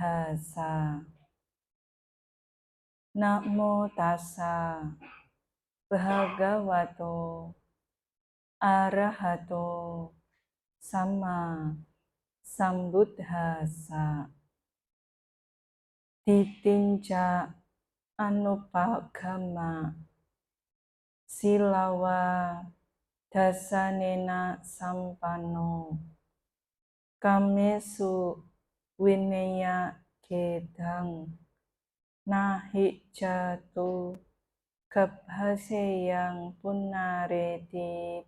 Sambuddhassa. Namo tassa bhagavato arahato sama sambuddhassa. Titinca anupagama silawa dasanena sampanno kamesu winaya kedang nahi jatu kabhaseyang punareti.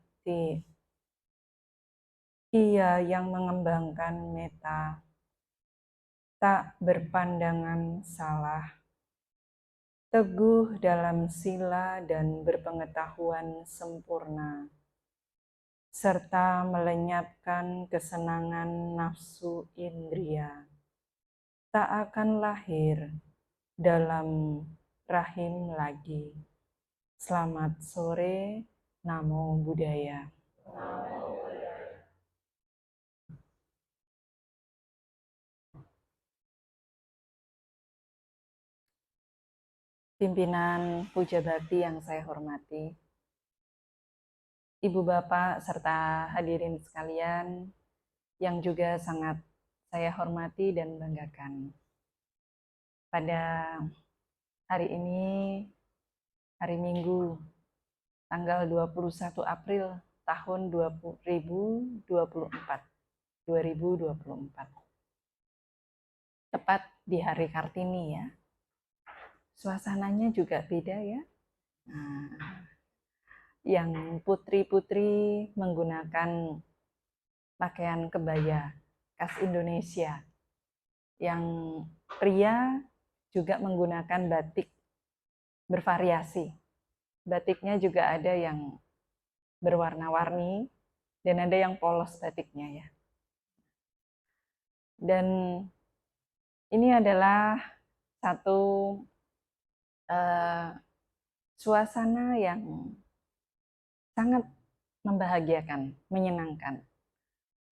Ia yang mengembangkan metta tak berpandangan salah, teguh dalam sila dan berpengetahuan sempurna, serta melenyapkan kesenangan nafsu indria, tak akan lahir dalam rahim lagi. Selamat sore, Namo Buddhaya. Pimpinan Puja Bakti yang saya hormati, Ibu Bapak serta hadirin sekalian yang juga sangat saya hormati dan banggakan. Pada hari ini, hari Minggu, tanggal 21 April tahun 2024. Tepat di hari Kartini ya. Suasananya juga beda ya. Nah, yang putri-putri menggunakan pakaian kebaya khas Indonesia. Yang pria juga menggunakan batik bervariasi. Batiknya juga ada yang berwarna-warni dan ada yang polos batiknya ya. Dan ini adalah satu suasana yang sangat membahagiakan, menyenangkan.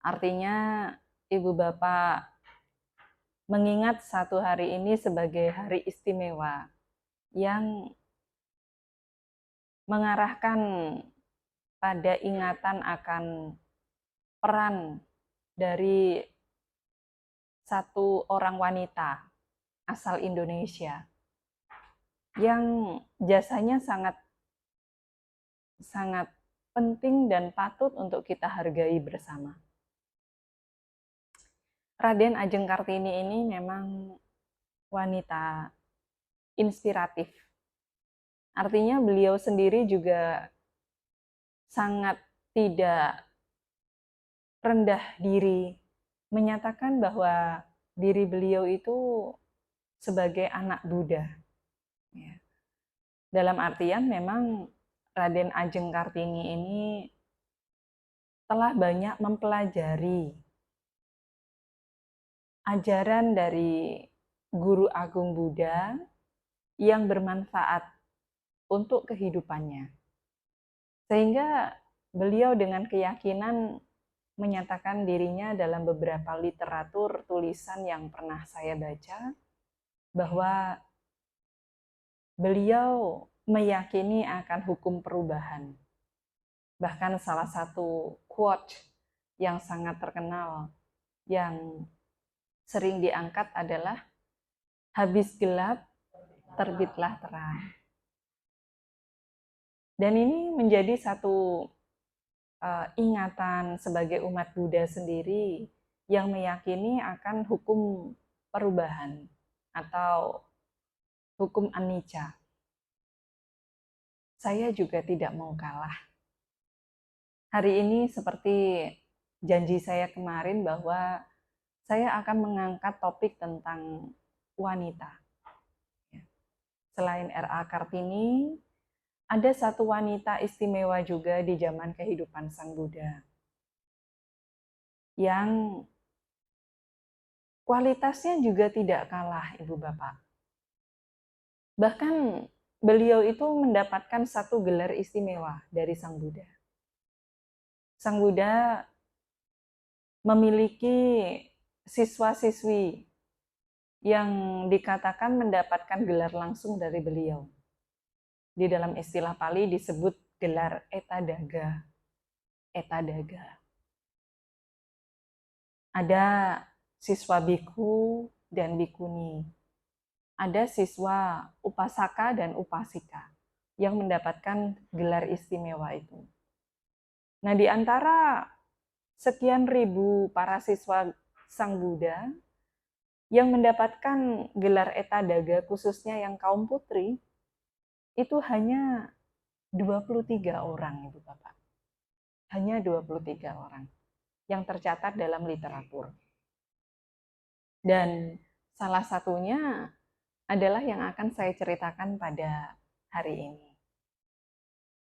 Artinya Ibu Bapak mengingat satu hari ini sebagai hari istimewa yang mengarahkan pada ingatan akan peran dari satu orang wanita asal Indonesia yang jasanya sangat penting dan patut untuk kita hargai bersama. Raden Ajeng Kartini ini memang wanita inspiratif. Artinya beliau sendiri juga sangat tidak rendah diri, menyatakan bahwa diri beliau itu sebagai anak Buddha. Ya. Dalam artian memang Raden Ajeng Kartini ini telah banyak mempelajari ajaran dari Guru Agung Buddha yang bermanfaat untuk kehidupannya. Sehingga beliau dengan keyakinan menyatakan dirinya dalam beberapa literatur tulisan yang pernah saya baca bahwa beliau meyakini akan hukum perubahan. Bahkan salah satu quote yang sangat terkenal yang sering diangkat adalah habis gelap terbitlah terang. Dan ini menjadi satu ingatan sebagai umat Buddha sendiri yang meyakini akan hukum perubahan atau hukum anicca. Saya juga tidak mau kalah. Hari ini seperti janji saya kemarin bahwa saya akan mengangkat topik tentang wanita. Selain R.A. Kartini, ada satu wanita istimewa juga di zaman kehidupan Sang Buddha yang kualitasnya juga tidak kalah, Ibu Bapak. Bahkan beliau itu mendapatkan satu gelar istimewa dari Sang Buddha. Sang Buddha memiliki siswa-siswi yang dikatakan mendapatkan gelar langsung dari beliau. Di dalam istilah Pali disebut gelar Etadaga. Etadaga. Ada siswa biku dan bikuni. Ada siswa upasaka dan upasika yang mendapatkan gelar istimewa itu. Nah, di antara sekian ribu para siswa Sang Buddha yang mendapatkan gelar Etadaga, khususnya yang kaum putri, itu hanya 23 orang, Ibu Bapak. Hanya 23 orang yang tercatat dalam literatur. Dan salah satunya adalah yang akan saya ceritakan pada hari ini.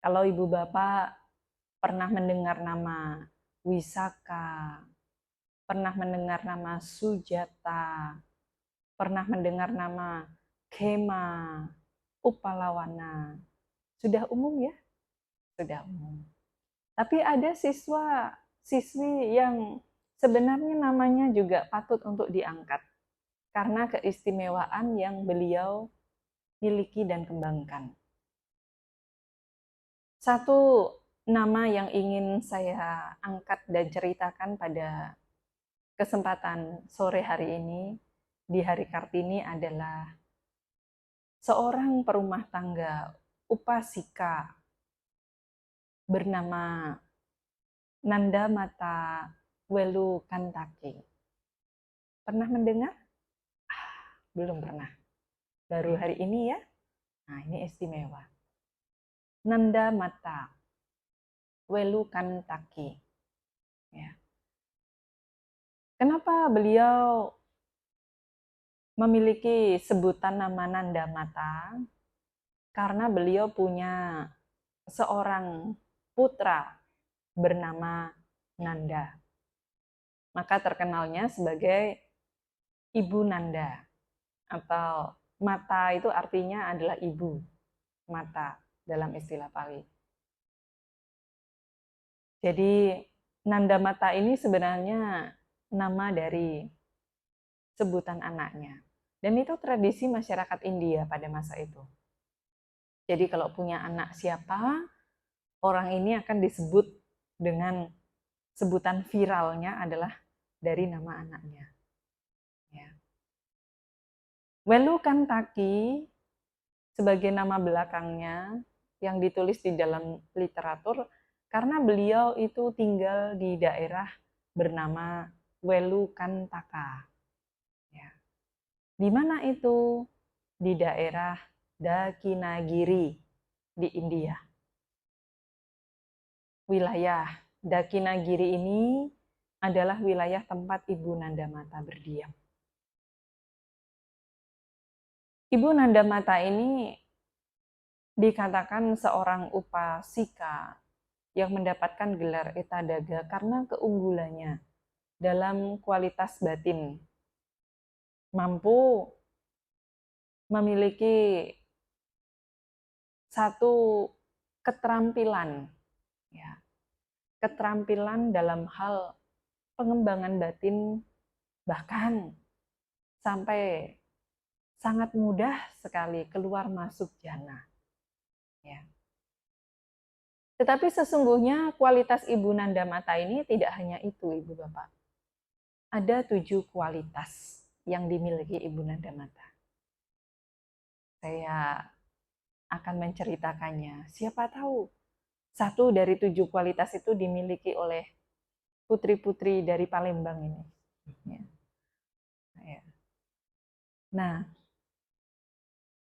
Kalau Ibu Bapak pernah mendengar nama Wisaka, pernah mendengar nama Sujata, pernah mendengar nama Kema, Upalawana, sudah umum ya? Sudah umum. Tapi ada siswi yang sebenarnya namanya juga patut untuk diangkat karena keistimewaan yang beliau miliki dan kembangkan. Satu nama yang ingin saya angkat dan ceritakan pada kesempatan sore hari ini, di Hari Kartini, adalah seorang perumah tangga upasika bernama Nandamata Welukantaki. Pernah mendengar? Belum pernah. Baru hari ini ya. Nah, ini istimewa. Nandamata Welukantaki. Ya. Kenapa beliau memiliki sebutan nama Nandamata? Karena beliau punya seorang putra bernama Nanda. Maka terkenalnya sebagai Ibu Nanda, atau mata itu artinya adalah ibu, mata dalam istilah Pali. Jadi Nanda Mata ini sebenarnya nama dari sebutan anaknya. Dan itu tradisi masyarakat India pada masa itu. Jadi kalau punya anak siapa, orang ini akan disebut dengan sebutan viralnya adalah dari nama anaknya. Ya. Welukantaki sebagai nama belakangnya yang ditulis di dalam literatur karena beliau itu tinggal di daerah bernama Welukantaka. Ya. Di mana itu? Di daerah Dakinagiri di India. Wilayah Dakinagiri ini adalah wilayah tempat Ibu Nandamata berdiam. Ibu Nandamata ini dikatakan seorang upasika yang mendapatkan gelar Etadaga karena keunggulannya dalam kualitas batin. Mampu memiliki satu keterampilan, ya, keterampilan dalam hal pengembangan batin, bahkan sampai sangat mudah sekali keluar masuk jana. Ya. Tetapi sesungguhnya kualitas Ibu Nandamata ini tidak hanya itu, Ibu Bapak. Ada 7 kualitas yang dimiliki Ibu Nandamata. Saya akan menceritakannya. Siapa tahu satu dari 7 kualitas itu dimiliki oleh putri-putri dari Palembang ini. Nah,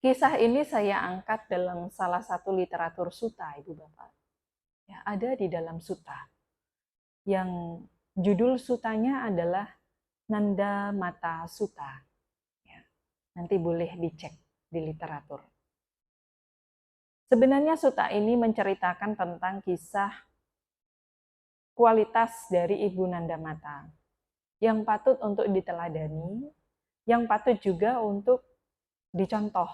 kisah ini saya angkat dalam salah satu literatur sutta, Ibu Bapak. Ya, ada di dalam sutta. Yang judul sutanya adalah Nanda Mata Sutta. Ya, nanti boleh dicek di literatur. Sebenarnya sutta ini menceritakan tentang kisah kualitas dari Ibu Nandamata yang patut untuk diteladani, yang patut juga untuk dicontoh.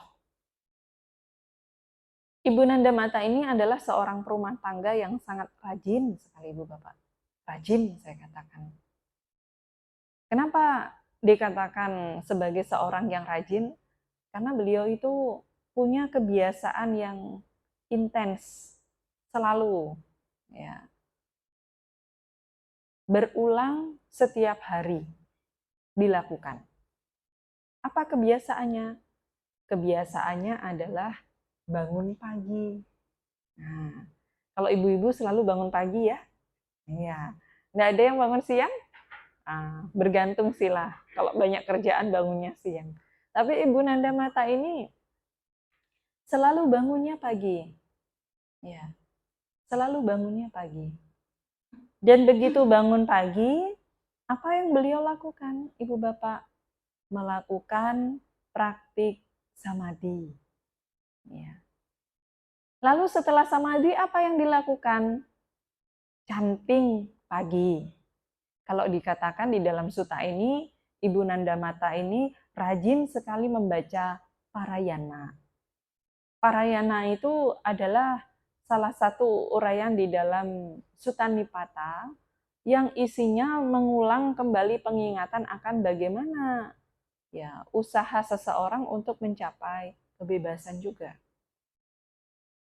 Ibu Nandamata ini adalah seorang perumah tangga yang sangat rajin sekali, Ibu Bapak. Rajin, saya katakan. Kenapa dikatakan sebagai seorang yang rajin? Karena beliau itu punya kebiasaan yang intens, selalu ya, berulang setiap hari dilakukan. Apa kebiasaannya? Kebiasaannya adalah bangun pagi. Nah, kalau ibu-ibu selalu bangun pagi ya? Iya. Nggak ada yang bangun siang? Bergantung sila. Kalau banyak kerjaan bangunnya siang. Tapi Ibu Nanda Mata ini selalu bangunnya pagi. Ya, selalu bangunnya pagi. Dan begitu bangun pagi, apa yang beliau lakukan, Ibu Bapak? Melakukan praktik samadhi. Ya. Lalu setelah samadhi apa yang dilakukan? Canting pagi. Kalau dikatakan di dalam sutta ini, Ibu Nanda Mata ini rajin sekali membaca Parayana. Parayana itu adalah salah satu uraian di dalam Sutta Nipata yang isinya mengulang kembali pengingatan akan bagaimana ya usaha seseorang untuk mencapai kebebasan juga.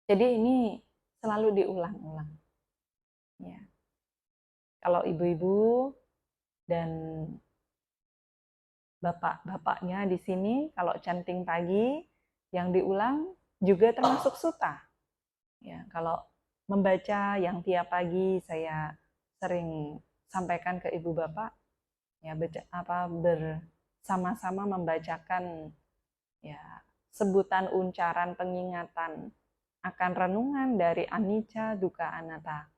Jadi ini selalu diulang-ulang. Ya. Kalau ibu-ibu dan bapak-bapaknya di sini, kalau canting pagi yang diulang juga termasuk sutta. Ya, kalau membaca yang tiap pagi saya sering sampaikan ke ibu bapak, ya bersama-sama membacakan ya sebutan uncaran pengingatan akan renungan dari anicca dukkha anatta.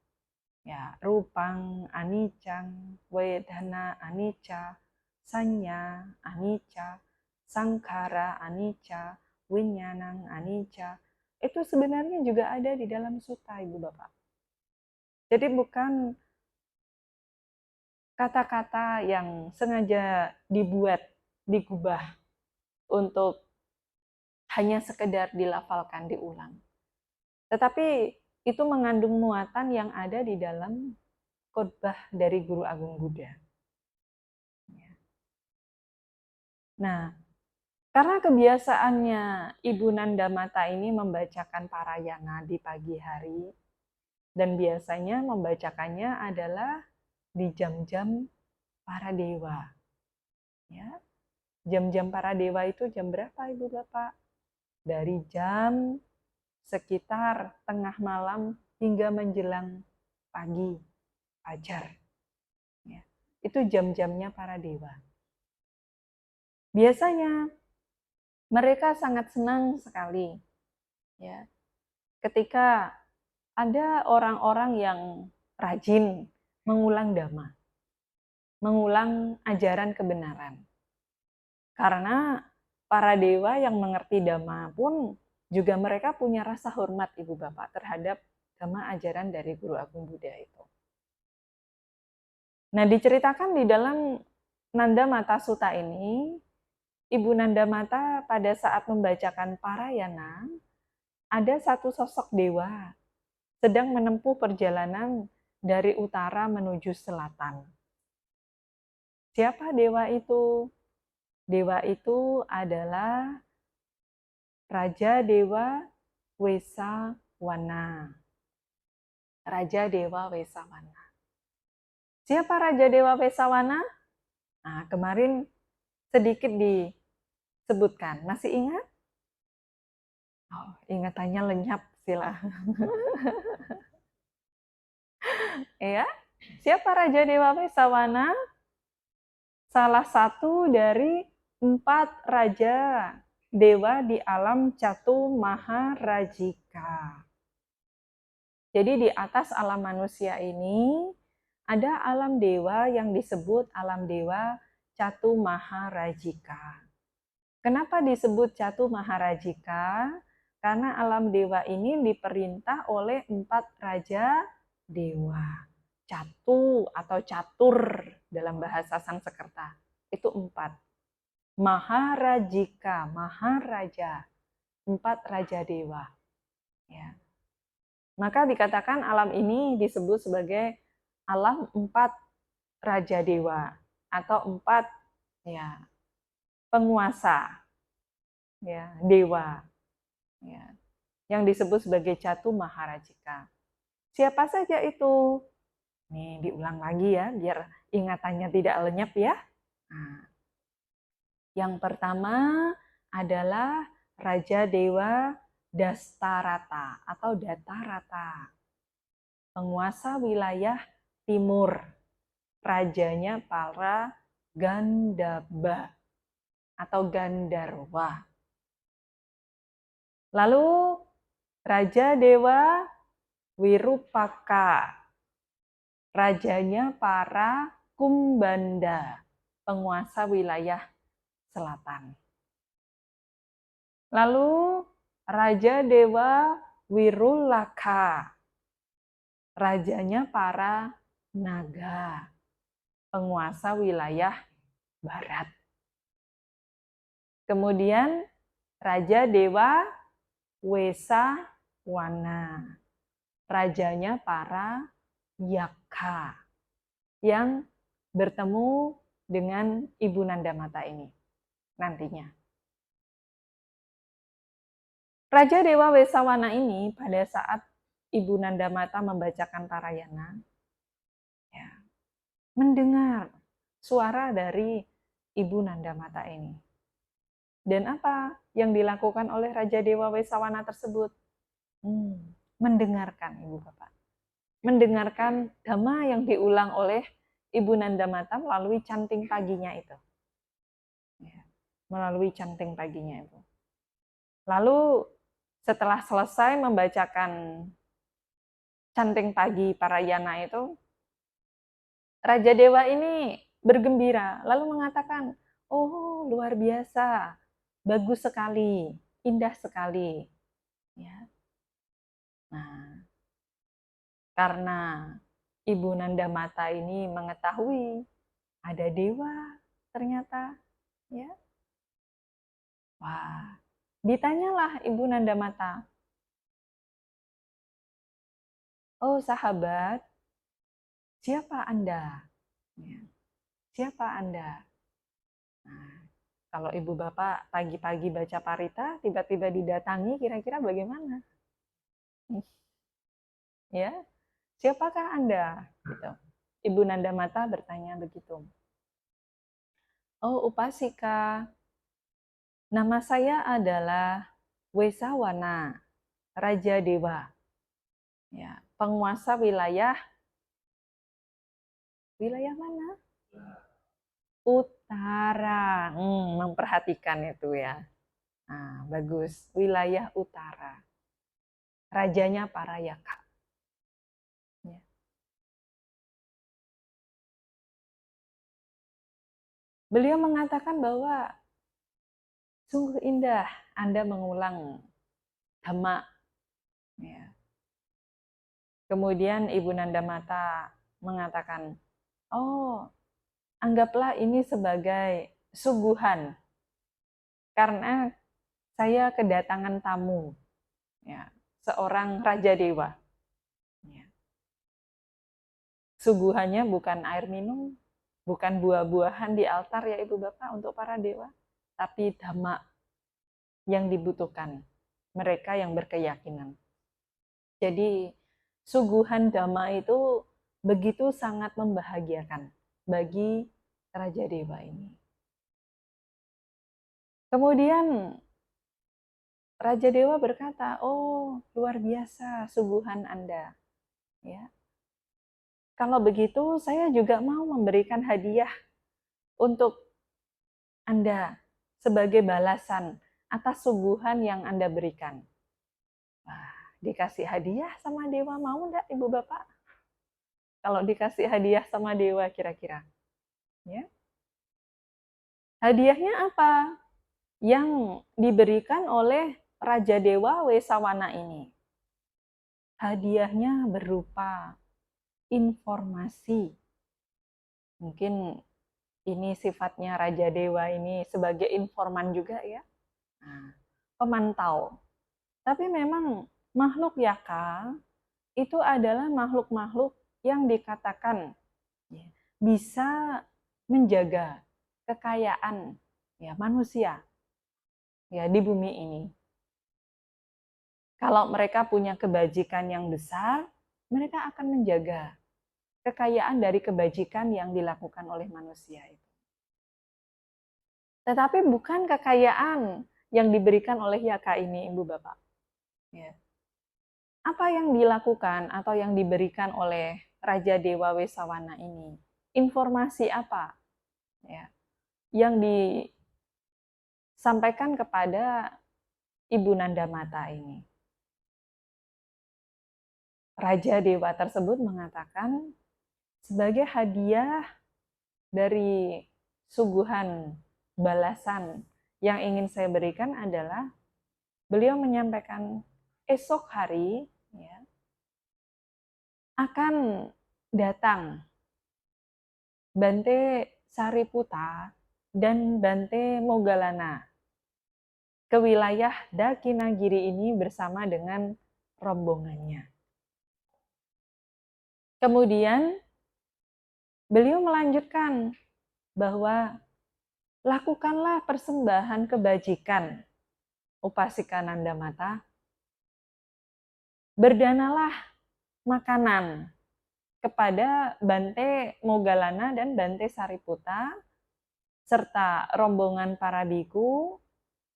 Ya, rupang anicang, wedana anicca, sanya anicca, sangkara anicca, winyanang anicca. Itu sebenarnya juga ada di dalam sutta, Ibu Bapak. Jadi bukan kata-kata yang sengaja dibuat, digubah untuk hanya sekedar dilafalkan, diulang. Tetapi itu mengandung muatan yang ada di dalam khotbah dari Guru Agung Buddha. Nah, karena kebiasaannya Ibu Nanda Mata ini membacakan Parayana di pagi hari, dan biasanya membacakannya adalah di jam-jam para dewa. Ya, jam-jam para dewa itu jam berapa Ibu Bapak? Dari jam sekitar tengah malam hingga menjelang pagi, fajar. Ya, itu jam-jamnya para dewa. Biasanya mereka sangat senang sekali ya ketika ada orang-orang yang rajin mengulang dhamma, mengulang ajaran kebenaran. Karena para dewa yang mengerti dhamma pun juga mereka punya rasa hormat Ibu Bapak terhadap dhamma ajaran dari Guru Agung Buddha itu. Nah, diceritakan di dalam Nanda Mata Sutta ini, Ibu Nanda Mata pada saat membacakan Parayana, ada satu sosok dewa sedang menempuh perjalanan dari utara menuju selatan. Siapa dewa itu? Dewa itu adalah Raja Dewa Wesawana. Raja Dewa Wesawana. Siapa Raja Dewa Wesawana? Nah, kemarin sedikit disebutkan. Masih ingat? Oh, ingatannya lenyap sila. Ya, siapa Raja Dewa Wesawana? Salah satu dari 4 raja dewa di alam Catu Maharajika. Jadi di atas alam manusia ini ada alam dewa yang disebut alam dewa Catu Maharajika. Kenapa disebut Catu Maharajika? Karena alam dewa ini diperintah oleh 4 raja dewa. Catu atau catur dalam bahasa Sanskerta. Itu 4. Maharajika, maharaja. 4 raja dewa. Ya. Maka dikatakan alam ini disebut sebagai alam 4 raja dewa atau 4 ya, penguasa, ya, dewa, ya, yang disebut sebagai Catu Maharajika. Siapa saja itu? Nih, diulang lagi ya, biar ingatannya tidak lenyap ya. Nah, yang pertama adalah Raja Dewa Dastarata atau Datarata, penguasa wilayah timur, rajanya para Gandhaba atau Gandharwa. Lalu Raja Dewa Wirupaka, rajanya para Kumbanda, penguasa wilayah selatan. Lalu Raja Dewa Wirulaka, rajanya para naga, penguasa wilayah barat. Kemudian Raja Dewa Wesawana, rajanya para Yaka yang bertemu dengan Ibu Nandamata ini nantinya. Raja Dewa Wesawana ini pada saat Ibu Nandamata membacakan Parayana, ya, mendengar suara dari Ibu Nandamata ini. Dan apa yang dilakukan oleh Raja Dewa Wesawana tersebut? Mendengarkan, Ibu Bapak. Mendengarkan dhamma yang diulang oleh Ibu Nandamata melalui canting paginya itu. Ya, melalui canting paginya itu. Lalu setelah selesai membacakan canting pagi Parayana itu, Raja Dewa ini bergembira, lalu mengatakan, oh luar biasa, bagus sekali, indah sekali. Ya. Nah, karena Ibu Nandamata ini mengetahui ada dewa ternyata, ya. Wah, ditanyalah Ibu Nandamata, oh sahabat, siapa Anda? Ya. Siapa Anda? Nah, kalau ibu bapak pagi-pagi baca parita, tiba-tiba didatangi, kira-kira bagaimana? Ya, siapakah Anda? Gitu. Ibu Nandamata bertanya begitu. Oh, Upasika, nama saya adalah Wesawana, Raja Dewa. Ya, penguasa wilayah mana? Utara. Memperhatikan itu ya. Nah, bagus. Wilayah utara. Rajanya para Yaka. Ya. Beliau mengatakan bahwa sungguh indah Anda mengulang dhamma. Ya. Kemudian Ibu Nandamata mengatakan, oh, anggaplah ini sebagai suguhan karena saya kedatangan tamu, ya, seorang Raja Dewa. Ya. Suguhannya bukan air minum, bukan buah-buahan di altar ya Ibu Bapak untuk para dewa, tapi dhamma yang dibutuhkan mereka yang berkeyakinan. Jadi suguhan dhamma itu begitu sangat membahagiakan bagi Raja Dewa ini. Kemudian Raja Dewa berkata, oh luar biasa suguhan Anda. Ya. Kalau begitu saya juga mau memberikan hadiah untuk Anda sebagai balasan atas suguhan yang Anda berikan. Wah, dikasih hadiah sama dewa, mau enggak Ibu Bapak? Kalau dikasih hadiah sama dewa kira-kira. Ya. Hadiahnya apa? Yang diberikan oleh Raja Dewa Wesawana ini. Hadiahnya berupa informasi. Mungkin ini sifatnya Raja Dewa ini sebagai informan juga ya. Nah, pemantau. Tapi memang makhluk Yaka itu adalah makhluk-makhluk yang dikatakan bisa menjaga kekayaan ya manusia ya di bumi ini. Kalau mereka punya kebajikan yang besar, mereka akan menjaga kekayaan dari kebajikan yang dilakukan oleh manusia itu. Tetapi bukan kekayaan yang diberikan oleh Yaka ini, Ibu Bapak. Ya. Apa yang dilakukan atau yang diberikan oleh Raja Dewa Wesawana ini? Informasi apa ya, yang disampaikan kepada Ibu Nandamata ini? Raja Dewa tersebut mengatakan, sebagai hadiah dari suguhan balasan yang ingin saya berikan adalah beliau menyampaikan esok hari ya, akan datang Bante Sariputa dan Bante Moggallana ke wilayah Dakinagiri ini bersama dengan rombongannya. Kemudian beliau melanjutkan bahwa lakukanlah persembahan kebajikan, Upasika Nandamata, berdanalah makanan kepada Bante Moggallana dan Bante Sariputa serta rombongan para biku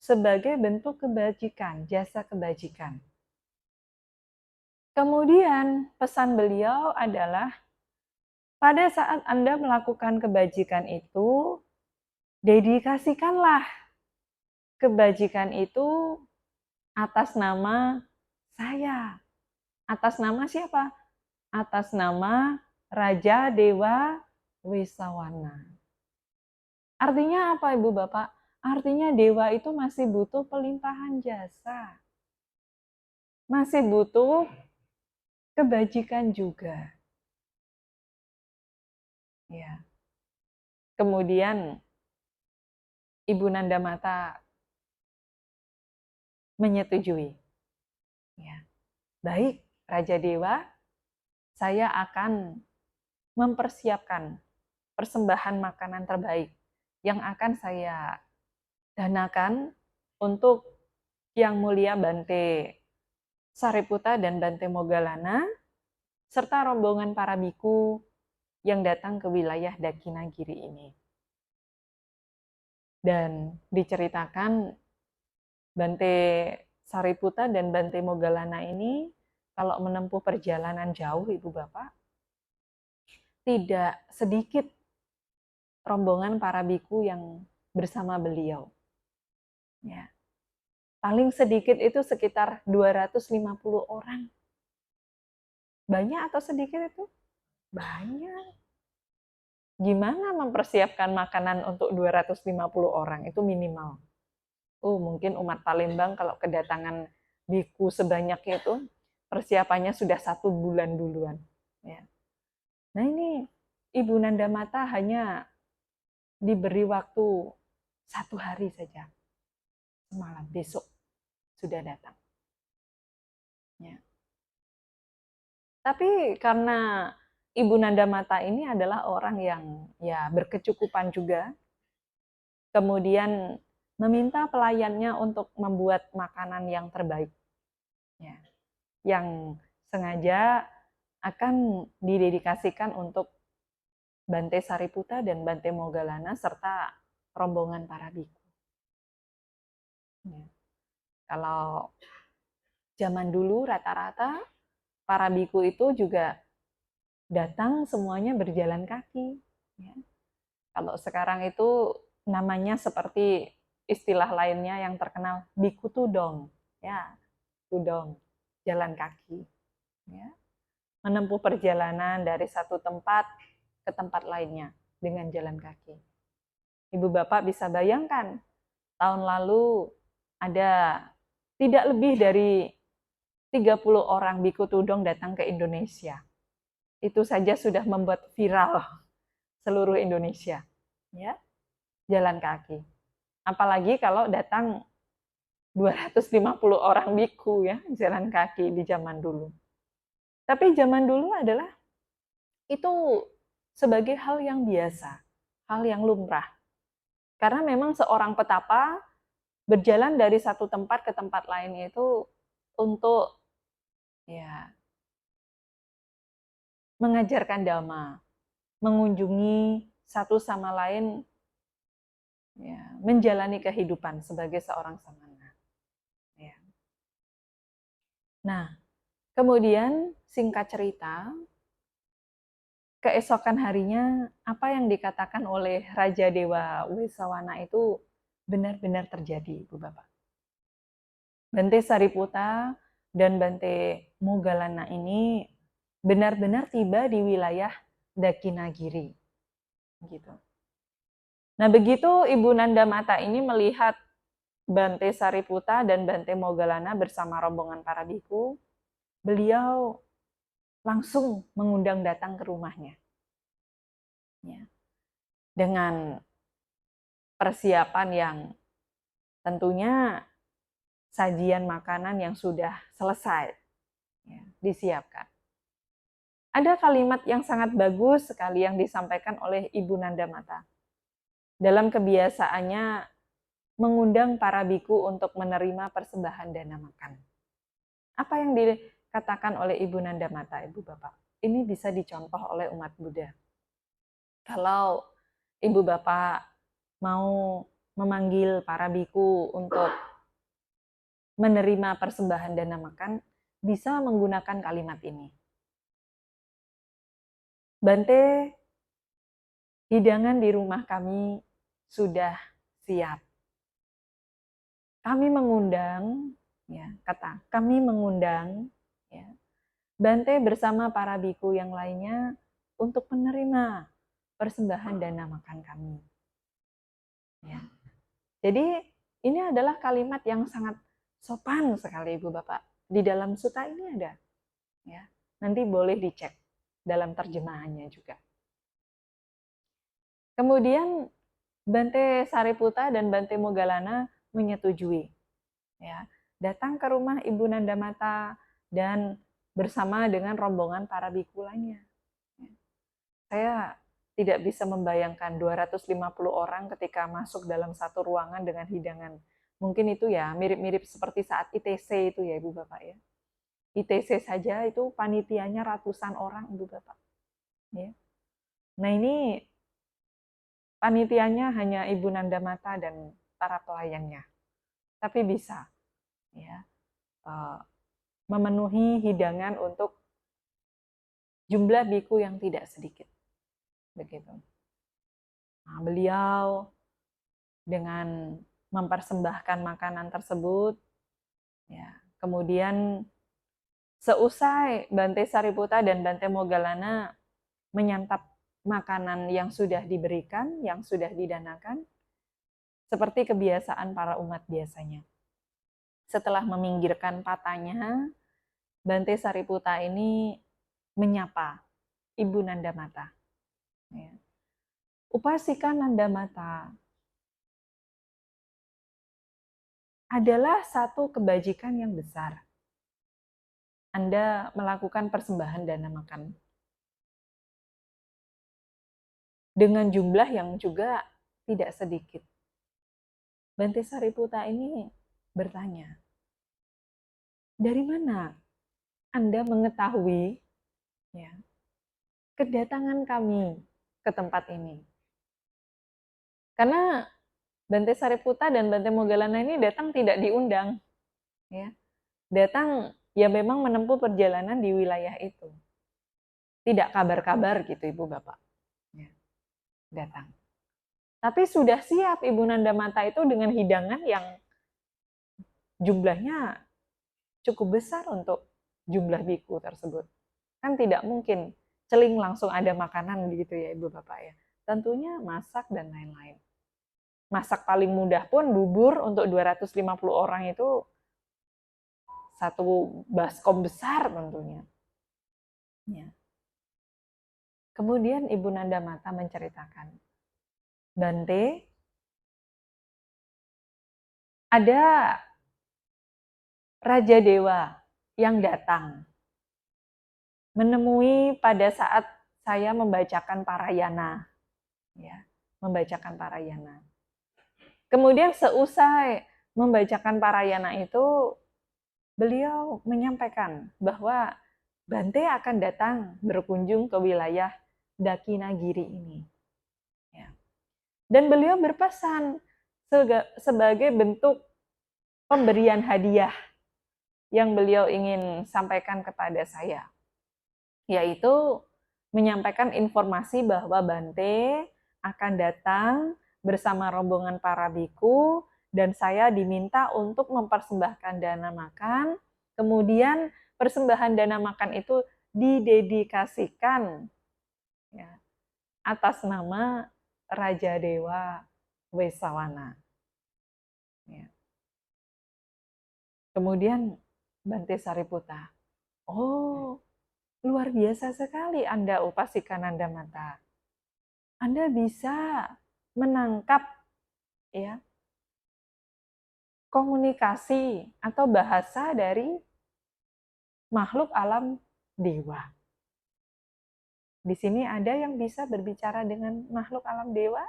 sebagai bentuk kebajikan, jasa kebajikan. Kemudian pesan beliau adalah pada saat Anda melakukan kebajikan itu, dedikasikanlah kebajikan itu atas nama saya. Atas nama siapa? Atas nama Raja Dewa Wesawana. Artinya apa, Ibu Bapak? Artinya dewa itu masih butuh pelimpahan jasa. Masih butuh kebajikan juga. Ya. Kemudian Ibu Nandamata menyetujui. Ya. Baik, Raja Dewa, saya akan mempersiapkan persembahan makanan terbaik yang akan saya danakan untuk Yang Mulia Bante Sariputa dan Bante Moggallana serta rombongan para biku yang datang ke wilayah Dakinagiri ini. Dan diceritakan Bante Sariputa dan Bante Moggallana ini kalau menempuh perjalanan jauh, Ibu Bapak, tidak sedikit rombongan para biku yang bersama beliau. Ya. Paling sedikit itu sekitar 250 orang. Banyak atau sedikit itu? Banyak. Gimana mempersiapkan makanan untuk 250 orang? Itu minimal. Mungkin umat Palembang kalau kedatangan biku sebanyak itu, persiapannya sudah 1 bulan duluan. Ya. Nah ini Ibu Nandamata hanya diberi waktu 1 hari saja. Semalam, besok sudah datang. Ya. Tapi karena Ibu Nandamata ini adalah orang yang ya berkecukupan juga, kemudian meminta pelayannya untuk membuat makanan yang terbaik, ya, yang sengaja akan didedikasikan untuk Bante Sariputa dan Bante Moggallana serta rombongan para biku. Ya. Kalau zaman dulu rata-rata para biku itu juga datang semuanya berjalan kaki. Ya. Kalau sekarang itu namanya seperti istilah lainnya yang terkenal biku tudong, ya tudong, jalan kaki. Ya. Menempuh perjalanan dari satu tempat ke tempat lainnya dengan jalan kaki. Ibu Bapak bisa bayangkan, tahun lalu ada tidak lebih dari 30 orang biku tudong datang ke Indonesia. Itu saja sudah membuat viral seluruh Indonesia. Ya, jalan kaki. Apalagi kalau datang 250 orang biku ya, jalan kaki di zaman dulu. Tapi zaman dulu adalah itu sebagai hal yang biasa, hal yang lumrah. Karena memang seorang petapa berjalan dari satu tempat ke tempat lain itu untuk ya mengajarkan dhamma, mengunjungi satu sama lain, ya, menjalani kehidupan sebagai seorang samana. Ya. Nah, kemudian singkat cerita, keesokan harinya apa yang dikatakan oleh Raja Dewa Wesawana itu benar-benar terjadi, Ibu Bapak. Bante Sariputa dan Bante Moggallana ini benar-benar tiba di wilayah Dakinagiri. Gitu. Nah, begitu Ibu Nanda Mata ini melihat Bante Sariputa dan Bante Moggallana bersama rombongan para biku, beliau langsung mengundang datang ke rumahnya. Ya. Dengan persiapan yang tentunya sajian makanan yang sudah selesai ya, disiapkan. Ada kalimat yang sangat bagus sekali yang disampaikan oleh Ibu Nanda Mata. Dalam kebiasaannya mengundang para biku untuk menerima persembahan dana makan. Apa yang dikatakan oleh Ibu Nanda Mata, Ibu Bapak? Ini bisa dicontoh oleh umat Buddha. Kalau Ibu Bapak mau memanggil para biku untuk menerima persembahan dana makan, bisa menggunakan kalimat ini. Bante, hidangan di rumah kami sudah siap. Kami mengundang, ya, kata kami mengundang, ya, Bante bersama para biku yang lainnya untuk menerima persembahan dana makan kami. Ya. Jadi ini adalah kalimat yang sangat sopan sekali, Ibu Bapak. Di dalam suta ini ada, ya. Nanti boleh dicek dalam terjemahannya juga. Kemudian Bante Sariputa dan Bante Moggallana menyetujui, ya, datang ke rumah Ibu Nanda Mata dan bersama dengan rombongan para biku lainnya. Saya tidak bisa membayangkan 250 orang ketika masuk dalam satu ruangan dengan hidangan. Mungkin itu ya mirip-mirip seperti saat ITC itu ya Ibu Bapak ya. ITC saja itu panitianya ratusan orang Ibu Bapak. Ya. Nah ini panitianya hanya Ibu Nanda Mata dan para pelayannya. Tapi bisa ya memenuhi hidangan untuk jumlah biku yang tidak sedikit. Begitu. Nah, beliau dengan mempersembahkan makanan tersebut, ya, kemudian seusai Bante Sariputa dan Bante Moggallana menyantap makanan yang sudah diberikan, yang sudah didanakan, seperti kebiasaan para umat biasanya. Setelah meminggirkan patanya, Bante Sariputa ini menyapa Ibu Nanda Mata. Ya. Upasika Nanda Mata adalah satu kebajikan yang besar. Anda melakukan persembahan dana makan dengan jumlah yang juga tidak sedikit. Bante Sariputa ini bertanya, dari mana Anda mengetahui ya, kedatangan kami ke tempat ini? Karena Bante Sariputa dan Bante Moggallana ini datang tidak diundang, ya, datang ya memang menempuh perjalanan di wilayah itu, tidak kabar-kabar gitu Ibu Bapak, ya, datang. Tapi sudah siap Ibu Nanda Mata itu dengan hidangan yang jumlahnya cukup besar untuk jumlah biku tersebut. Kan tidak mungkin celing langsung ada makanan gitu ya Ibu Bapak ya. Tentunya masak dan lain-lain. Masak paling mudah pun bubur untuk 250 orang itu satu baskom besar tentunya. Ya. Kemudian Ibu Nanda Mata menceritakan, Bante, ada Raja Dewa yang datang menemui pada saat saya membacakan parayana, ya, membacakan parayana. Kemudian seusai membacakan parayana itu, beliau menyampaikan bahwa Bante akan datang berkunjung ke wilayah Dakinagiri ini. Ya. Dan beliau berpesan sebagai bentuk pemberian hadiah yang beliau ingin sampaikan kepada saya, yaitu menyampaikan informasi bahwa Bante akan datang bersama rombongan para biku dan saya diminta untuk mempersembahkan dana makan. Kemudian persembahan dana makan itu didedikasikan ya, atas nama Raja Dewa Wesawana. Ya. Kemudian Bante Sariputta, oh luar biasa sekali Anda Upasika Nandamata. Anda bisa menangkap ya komunikasi atau bahasa dari makhluk alam dewa. Di sini ada yang bisa berbicara dengan makhluk alam dewa?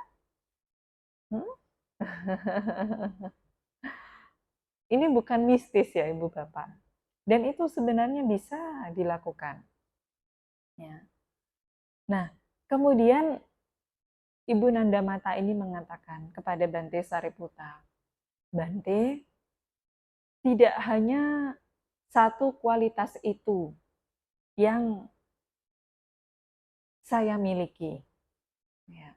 Ini bukan mistis ya Ibu Bapak. Dan itu sebenarnya bisa dilakukan. Ya. Nah, kemudian Ibu Nandamata ini mengatakan kepada Bante Sariputta, Bante, tidak hanya satu kualitas itu yang saya miliki. Ya.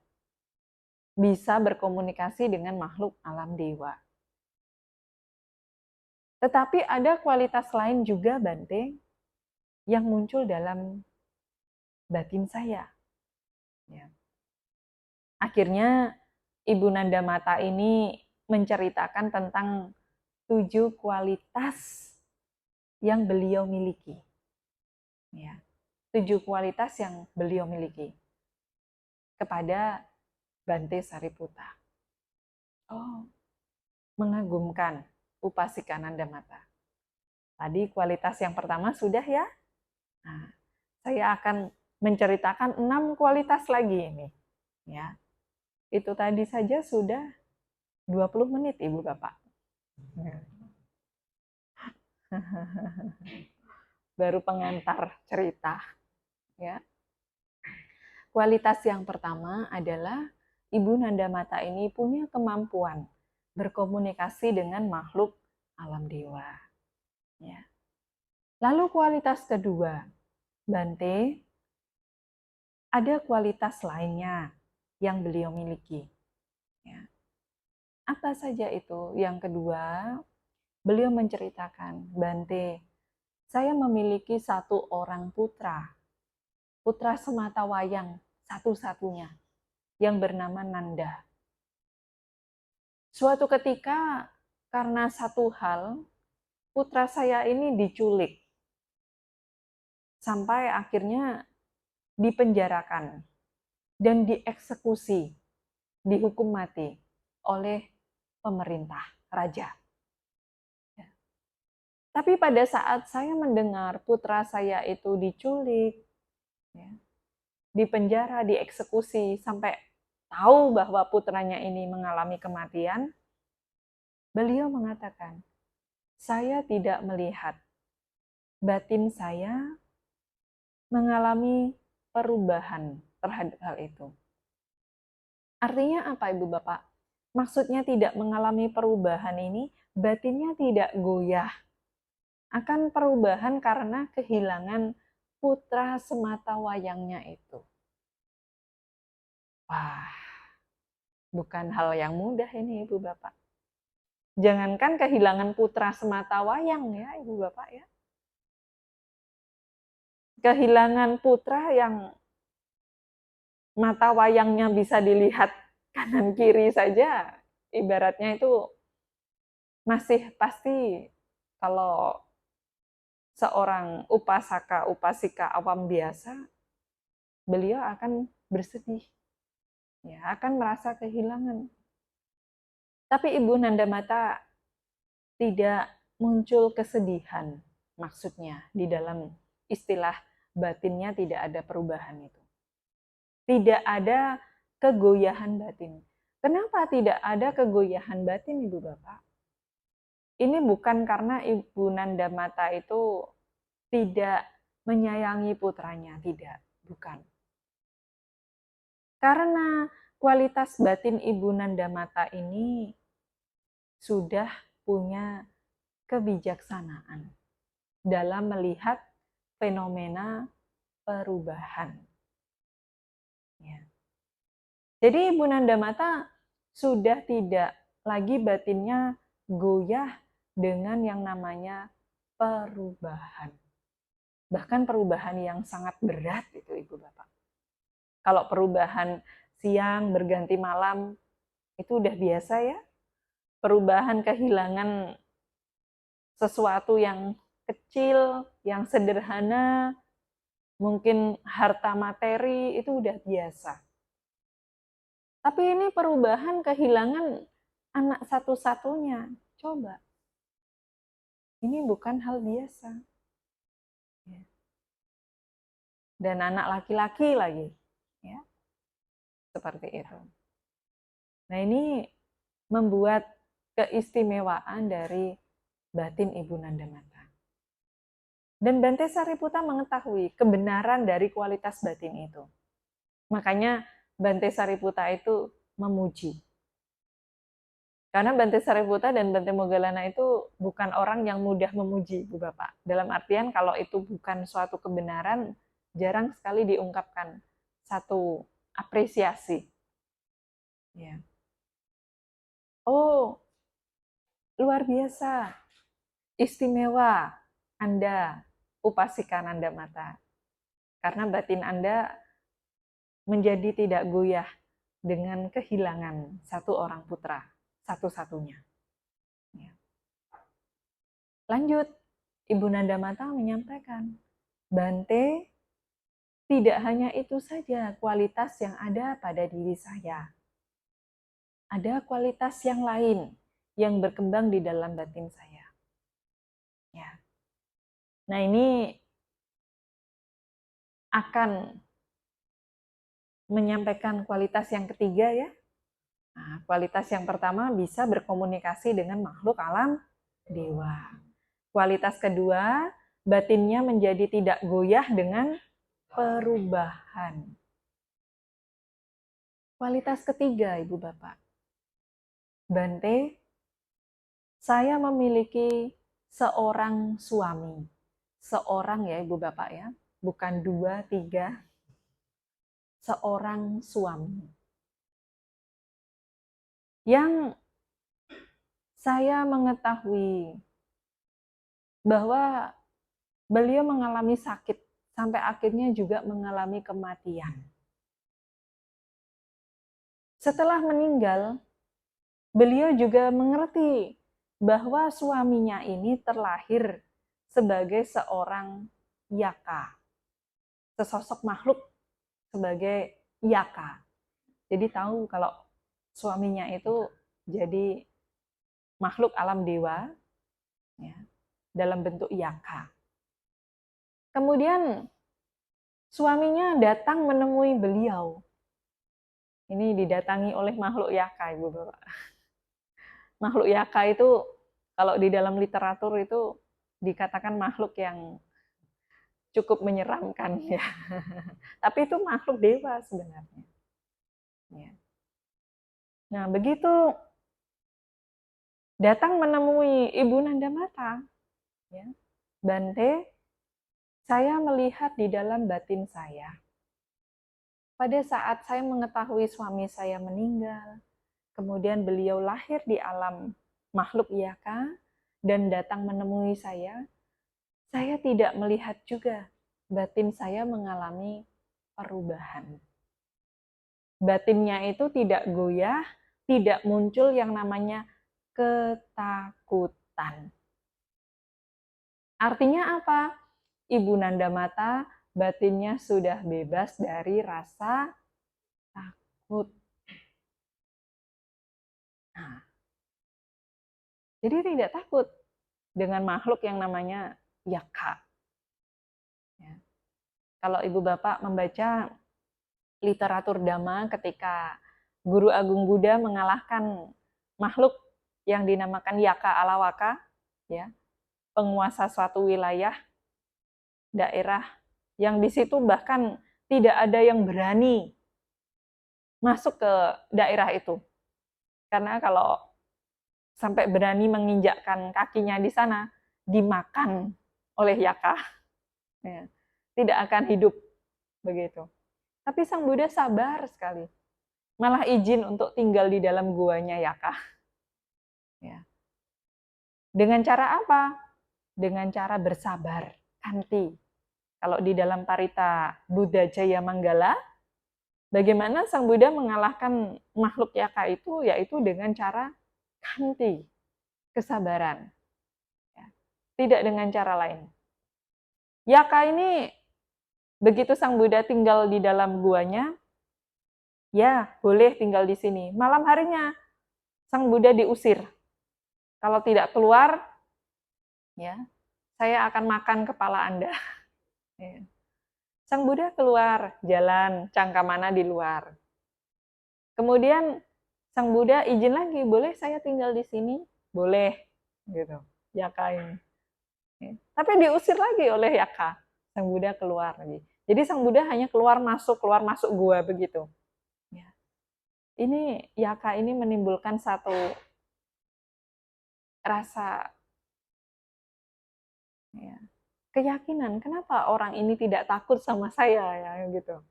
Bisa berkomunikasi dengan makhluk alam dewa. Tetapi ada kualitas lain juga Bante yang muncul dalam batin saya. Ya. Akhirnya Ibu Nandamata ini menceritakan tentang 7 kualitas yang beliau miliki. Ya, 7 kualitas yang beliau miliki kepada Bante Sariputta. Oh, mengagumkan Upasika Nandamata. Tadi kualitas yang pertama sudah ya. Nah, saya akan menceritakan 6 kualitas lagi ini. Ya. Itu tadi saja sudah 20 menit Ibu Bapak. Baru pengantar cerita. Ya. Kualitas yang pertama adalah Ibu Nandamata ini punya kemampuan berkomunikasi dengan makhluk alam dewa. Ya. Lalu kualitas kedua, Bante, ada kualitas lainnya yang beliau miliki. Ya. Apa saja itu? Yang kedua, beliau menceritakan, Bante, saya memiliki 1 orang putra sematawayang satu-satunya yang bernama Nanda. Suatu ketika, karena satu hal, putra saya ini diculik sampai akhirnya dipenjarakan dan dieksekusi, dihukum mati oleh pemerintah raja. Tapi pada saat saya mendengar putra saya itu diculik, dipenjara, dieksekusi, sampai tahu bahwa putranya ini mengalami kematian, beliau mengatakan, saya tidak melihat batin saya mengalami perubahan terhadap hal itu. Artinya apa Ibu Bapak? Maksudnya tidak mengalami perubahan ini, batinnya tidak goyah. Akan perubahan karena kehilangan putra sematawayangnya itu. Wah, bukan hal yang mudah ini Ibu Bapak. Jangankan kehilangan putra sematawayang ya Ibu Bapak ya. Kehilangan putra yang mata wayangnya bisa dilihat kanan kiri saja, ibaratnya itu masih pasti kalau seorang upasaka, upasika awam biasa, beliau akan bersedih, ya, akan merasa kehilangan. Tapi Ibu Nandamata tidak muncul kesedihan, maksudnya di dalam istilah batinnya tidak ada perubahan itu. Tidak ada kegoyahan batin. Kenapa tidak ada kegoyahan batin, Ibu Bapak? Ini bukan karena Ibu Nanda Mata itu tidak menyayangi putranya, tidak, bukan. Karena kualitas batin Ibu Nanda Mata ini sudah punya kebijaksanaan dalam melihat fenomena perubahan. Ya. Jadi Ibu Nanda Mata sudah tidak lagi batinnya goyah dengan yang namanya perubahan. Bahkan perubahan yang sangat berat itu Ibu Bapak. Kalau perubahan siang berganti malam itu udah biasa ya. Perubahan kehilangan sesuatu yang kecil, yang sederhana, mungkin harta materi itu udah biasa. Tapi ini perubahan kehilangan anak satu-satunya. Coba. Ini bukan hal biasa. Dan anak laki-laki lagi. Ya. Seperti itu. Nah, ini membuat keistimewaan dari batin Ibu Nanda Mata. Dan Bante Sariputa mengetahui kebenaran dari kualitas batin itu. Makanya Bante Sariputa itu memuji. Karena Bante Sariputa dan Bante Moggallana itu bukan orang yang mudah memuji, Bu Bapak. Dalam artian kalau itu bukan suatu kebenaran, jarang sekali diungkapkan satu apresiasi. Ya. Oh, luar biasa, istimewa Anda, upasika Nanda Mata. Karena batin Anda menjadi tidak goyah dengan kehilangan satu orang putra, satu-satunya. Ya. Lanjut, Ibu Nanda Mata menyampaikan, Bante, tidak hanya itu saja kualitas yang ada pada diri saya. Ada kualitas yang lain yang berkembang di dalam batin saya. Ya. Nah, ini akan menyampaikan kualitas yang ketiga ya. Nah, kualitas yang pertama bisa berkomunikasi dengan makhluk alam dewa. Kualitas kedua, batinnya menjadi tidak goyah dengan perubahan. Kualitas ketiga, Ibu Bapak. Bante, saya memiliki seorang suami. Seorang ya Ibu Bapak ya, bukan 2, 3. Seorang suami. Yang saya mengetahui bahwa beliau mengalami sakit sampai akhirnya juga mengalami kematian. Setelah meninggal, beliau juga mengerti bahwa suaminya ini terlahir sebagai seorang yaka, sesosok makhluk sebagai yaka. Jadi tahu kalau suaminya itu jadi makhluk alam dewa ya, dalam bentuk yaka. Kemudian suaminya datang menemui beliau. Ini didatangi oleh makhluk yaka, Ibu Bapak. Makhluk yaka itu kalau di dalam literatur itu dikatakan makhluk yang cukup menyeramkan ya. Tapi itu makhluk dewa sebenarnya. Ya. Nah, begitu datang menemui Ibu Nanda Mata, ya, Bante, saya melihat di dalam batin saya. Pada saat saya mengetahui suami saya meninggal, kemudian beliau lahir di alam makhluk yaka dan datang menemui saya tidak melihat juga batin saya mengalami perubahan. Batinnya itu tidak goyah, tidak muncul yang namanya ketakutan. Artinya apa? Ibu Nanda Mata batinnya sudah bebas dari rasa takut. Nah, jadi tidak takut dengan makhluk yang namanya yaka. Ya. Kalau Ibu Bapak membaca literatur Dhamma ketika Guru Agung Buddha mengalahkan makhluk yang dinamakan Yaka Alawaka, ya, penguasa suatu wilayah, daerah, yang di situ bahkan tidak ada yang berani masuk ke daerah itu. Karena kalau sampai berani menginjakkan kakinya di sana, dimakan oleh Yaka. Ya, tidak akan hidup begitu. Tapi Sang Buddha sabar sekali. Malah izin untuk tinggal di dalam guanya Yaka. Ya. Dengan cara apa? Dengan cara bersabar, kanti. Kalau di dalam Parita Buddha Jaya Manggala, bagaimana Sang Buddha mengalahkan makhluk Yaka itu, yaitu dengan cara kanti, kesabaran. Ya. Tidak dengan cara lain. Yaka ini, begitu Sang Buddha tinggal di dalam guanya, ya boleh tinggal di sini. Malam harinya, Sang Buddha diusir. Kalau tidak keluar, ya, saya akan makan kepala Anda. Ya. Sang Buddha keluar, jalan, cangkamana di luar. Kemudian Sang Buddha izin lagi, boleh saya tinggal di sini? Boleh, gitu. Yaka ini. Ya. Tapi diusir lagi oleh Yaka. Sang Buddha keluar lagi. Jadi Sang Buddha hanya keluar masuk gua begitu. Ya. Ini Yaka ini menimbulkan satu rasa, ya, keyakinan, kenapa orang ini tidak takut sama saya, ya gitu.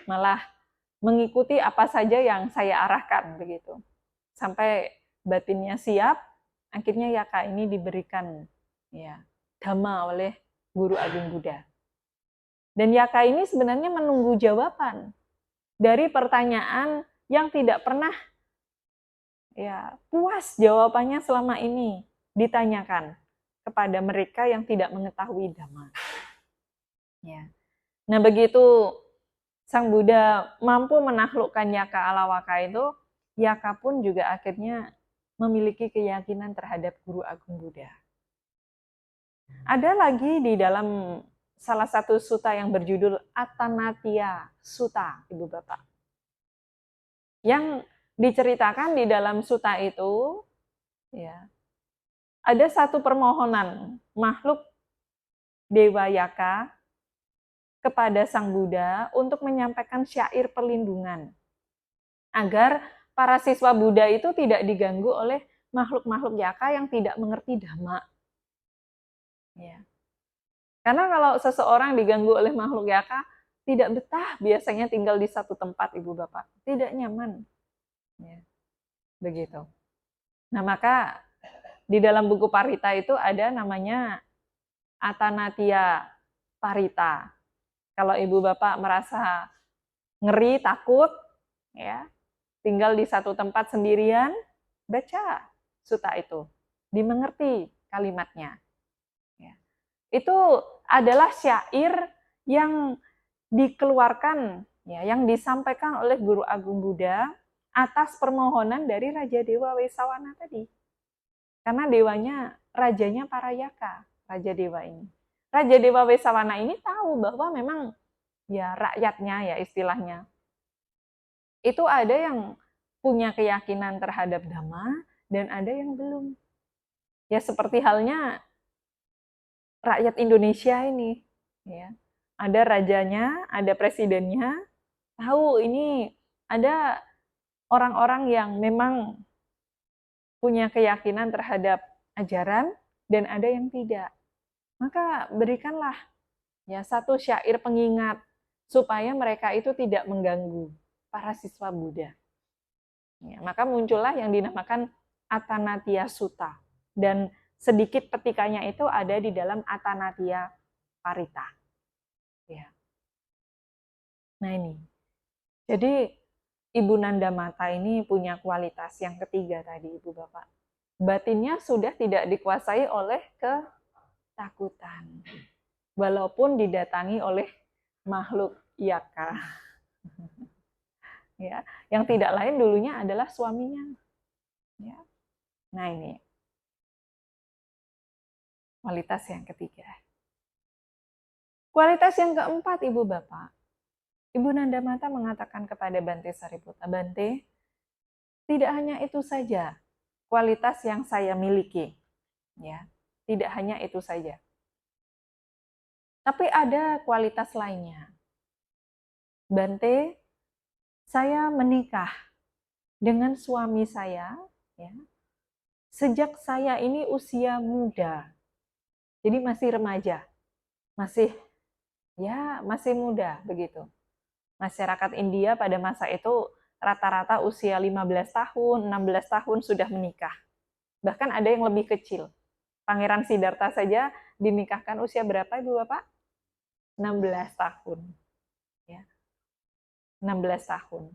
Malah mengikuti apa saja yang saya arahkan begitu. Sampai batinnya siap, akhirnya Yaka ini diberikan, ya, dhamma oleh Guru Agung Buddha. Dan Yaka ini sebenarnya menunggu jawaban dari pertanyaan yang tidak pernah, ya, puas jawabannya selama ini ditanyakan kepada mereka yang tidak mengetahui dhamma. Ya. Nah, begitu Sang Buddha mampu menaklukkan Yaka Alawaka itu, Yaka pun juga akhirnya memiliki keyakinan terhadap Guru Agung Buddha. Ada lagi di dalam salah satu sutta yang berjudul Atanatya Sutta, Ibu Bapak. Yang diceritakan di dalam sutta itu, ya, ada satu permohonan makhluk Dewa Yaka kepada Sang Buddha untuk menyampaikan syair perlindungan agar para siswa Buddha itu tidak diganggu oleh makhluk-makhluk Yaka yang tidak mengerti Dhamma. Ya. Karena kalau seseorang diganggu oleh makhluk Yaka, tidak betah biasanya tinggal di satu tempat, Ibu Bapak. Tidak nyaman. Ya. Begitu. Nah, maka di dalam buku Parita itu ada namanya Atanatya Parita. Kalau Ibu Bapak merasa ngeri, takut, ya, tinggal di satu tempat sendirian, baca sutta itu, dimengerti kalimatnya. Ya. Itu adalah syair yang dikeluarkan, ya, yang disampaikan oleh Guru Agung Buddha atas permohonan dari Raja Dewa Wesawana tadi. Karena dewanya, rajanya para Yaka, Raja Dewa ini. Raja Dewa Wesawana ini tahu bahwa memang, ya, rakyatnya, ya, istilahnya, itu ada yang punya keyakinan terhadap Dhamma dan ada yang belum. Ya, seperti halnya rakyat Indonesia ini, ya. Ada rajanya, ada presidennya, tahu ini ada orang-orang yang memang punya keyakinan terhadap ajaran dan ada yang tidak. Maka berikanlah, ya, satu syair pengingat supaya mereka itu tidak mengganggu para siswa Buddha. Ya, maka muncullah yang dinamakan Atanatya Sutta. Dan sedikit petikannya itu ada di dalam Atanatya Parita. Ya. Nah, ini. Jadi Ibu Nanda Mata ini punya kualitas yang ketiga tadi, Ibu Bapak. Batinnya sudah tidak dikuasai oleh ketakutan. Walaupun didatangi oleh makhluk Yaka. Ya, yang tidak lain dulunya adalah suaminya. Ya. Nah, ini kualitas yang ketiga. Kualitas yang keempat, Ibu Bapak. Ibu Nanda Mata mengatakan kepada Bante Sariputta, Bante, Tidak hanya itu saja kualitas yang saya miliki, ya. Tidak hanya itu saja. Tapi ada kualitas lainnya. Bante, saya menikah dengan suami saya, ya, sejak saya ini usia muda. Jadi masih remaja, masih masih muda begitu. Masyarakat India pada masa itu rata-rata usia 15 tahun, 16 tahun sudah menikah. Bahkan ada yang lebih kecil. Pangeran Siddhartha saja dinikahkan usia berapa Ibu Bapak? 16 tahun. Ya, 16 tahun.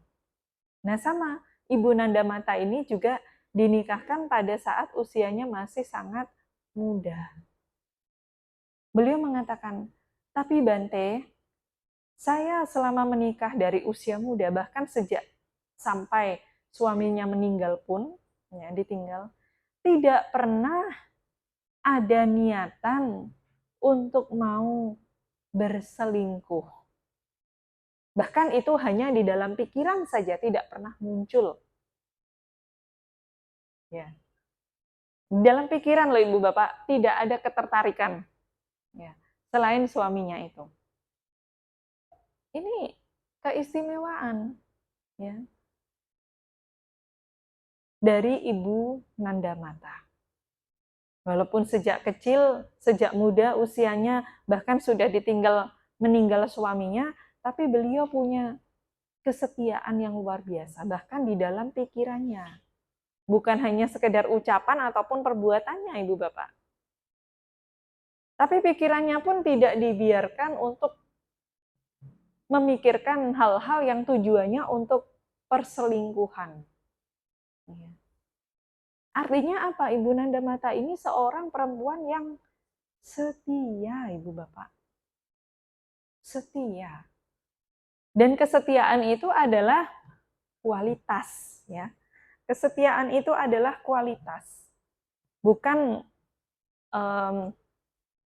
Nah sama, Ibu Nandamata ini juga dinikahkan pada saat usianya masih sangat muda. Beliau mengatakan, tapi Bante, saya selama menikah dari usia muda, bahkan sejak sampai suaminya meninggal pun, ya, ditinggal, tidak pernah ada niatan untuk mau berselingkuh. Bahkan itu hanya di dalam pikiran saja, tidak pernah muncul. Ya. Di dalam pikiran loh Ibu Bapak, tidak ada ketertarikan, ya, selain suaminya itu. Ini keistimewaan, ya, dari Ibu Nandamata. Walaupun sejak kecil, sejak muda usianya bahkan sudah meninggal suaminya, tapi beliau punya kesetiaan yang luar biasa, bahkan di dalam pikirannya. Bukan hanya sekedar ucapan ataupun perbuatannya, Ibu Bapak. Tapi pikirannya pun tidak dibiarkan untuk memikirkan hal-hal yang tujuannya untuk perselingkuhan. Artinya apa? Ibu Nandamata ini seorang perempuan yang setia, Ibu Bapak. Setia. Dan kesetiaan itu adalah kualitas, ya. Kesetiaan itu adalah kualitas. Bukan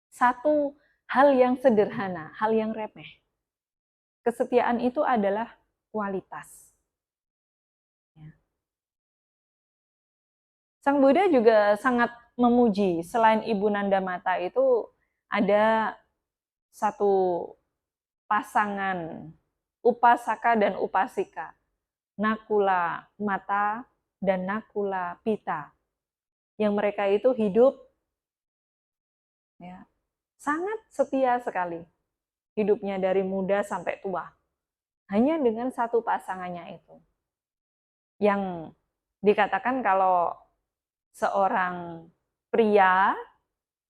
satu hal yang sederhana, hal yang remeh. Kesetiaan itu adalah kualitas. Sang Buddha juga sangat memuji, selain Ibu Nandamata itu ada satu pasangan upasaka dan upasika, Nakula Mata dan Nakula Pita, yang mereka itu hidup, ya, sangat setia sekali, hidupnya dari muda sampai tua, hanya dengan satu pasangannya itu, yang dikatakan kalau seorang pria,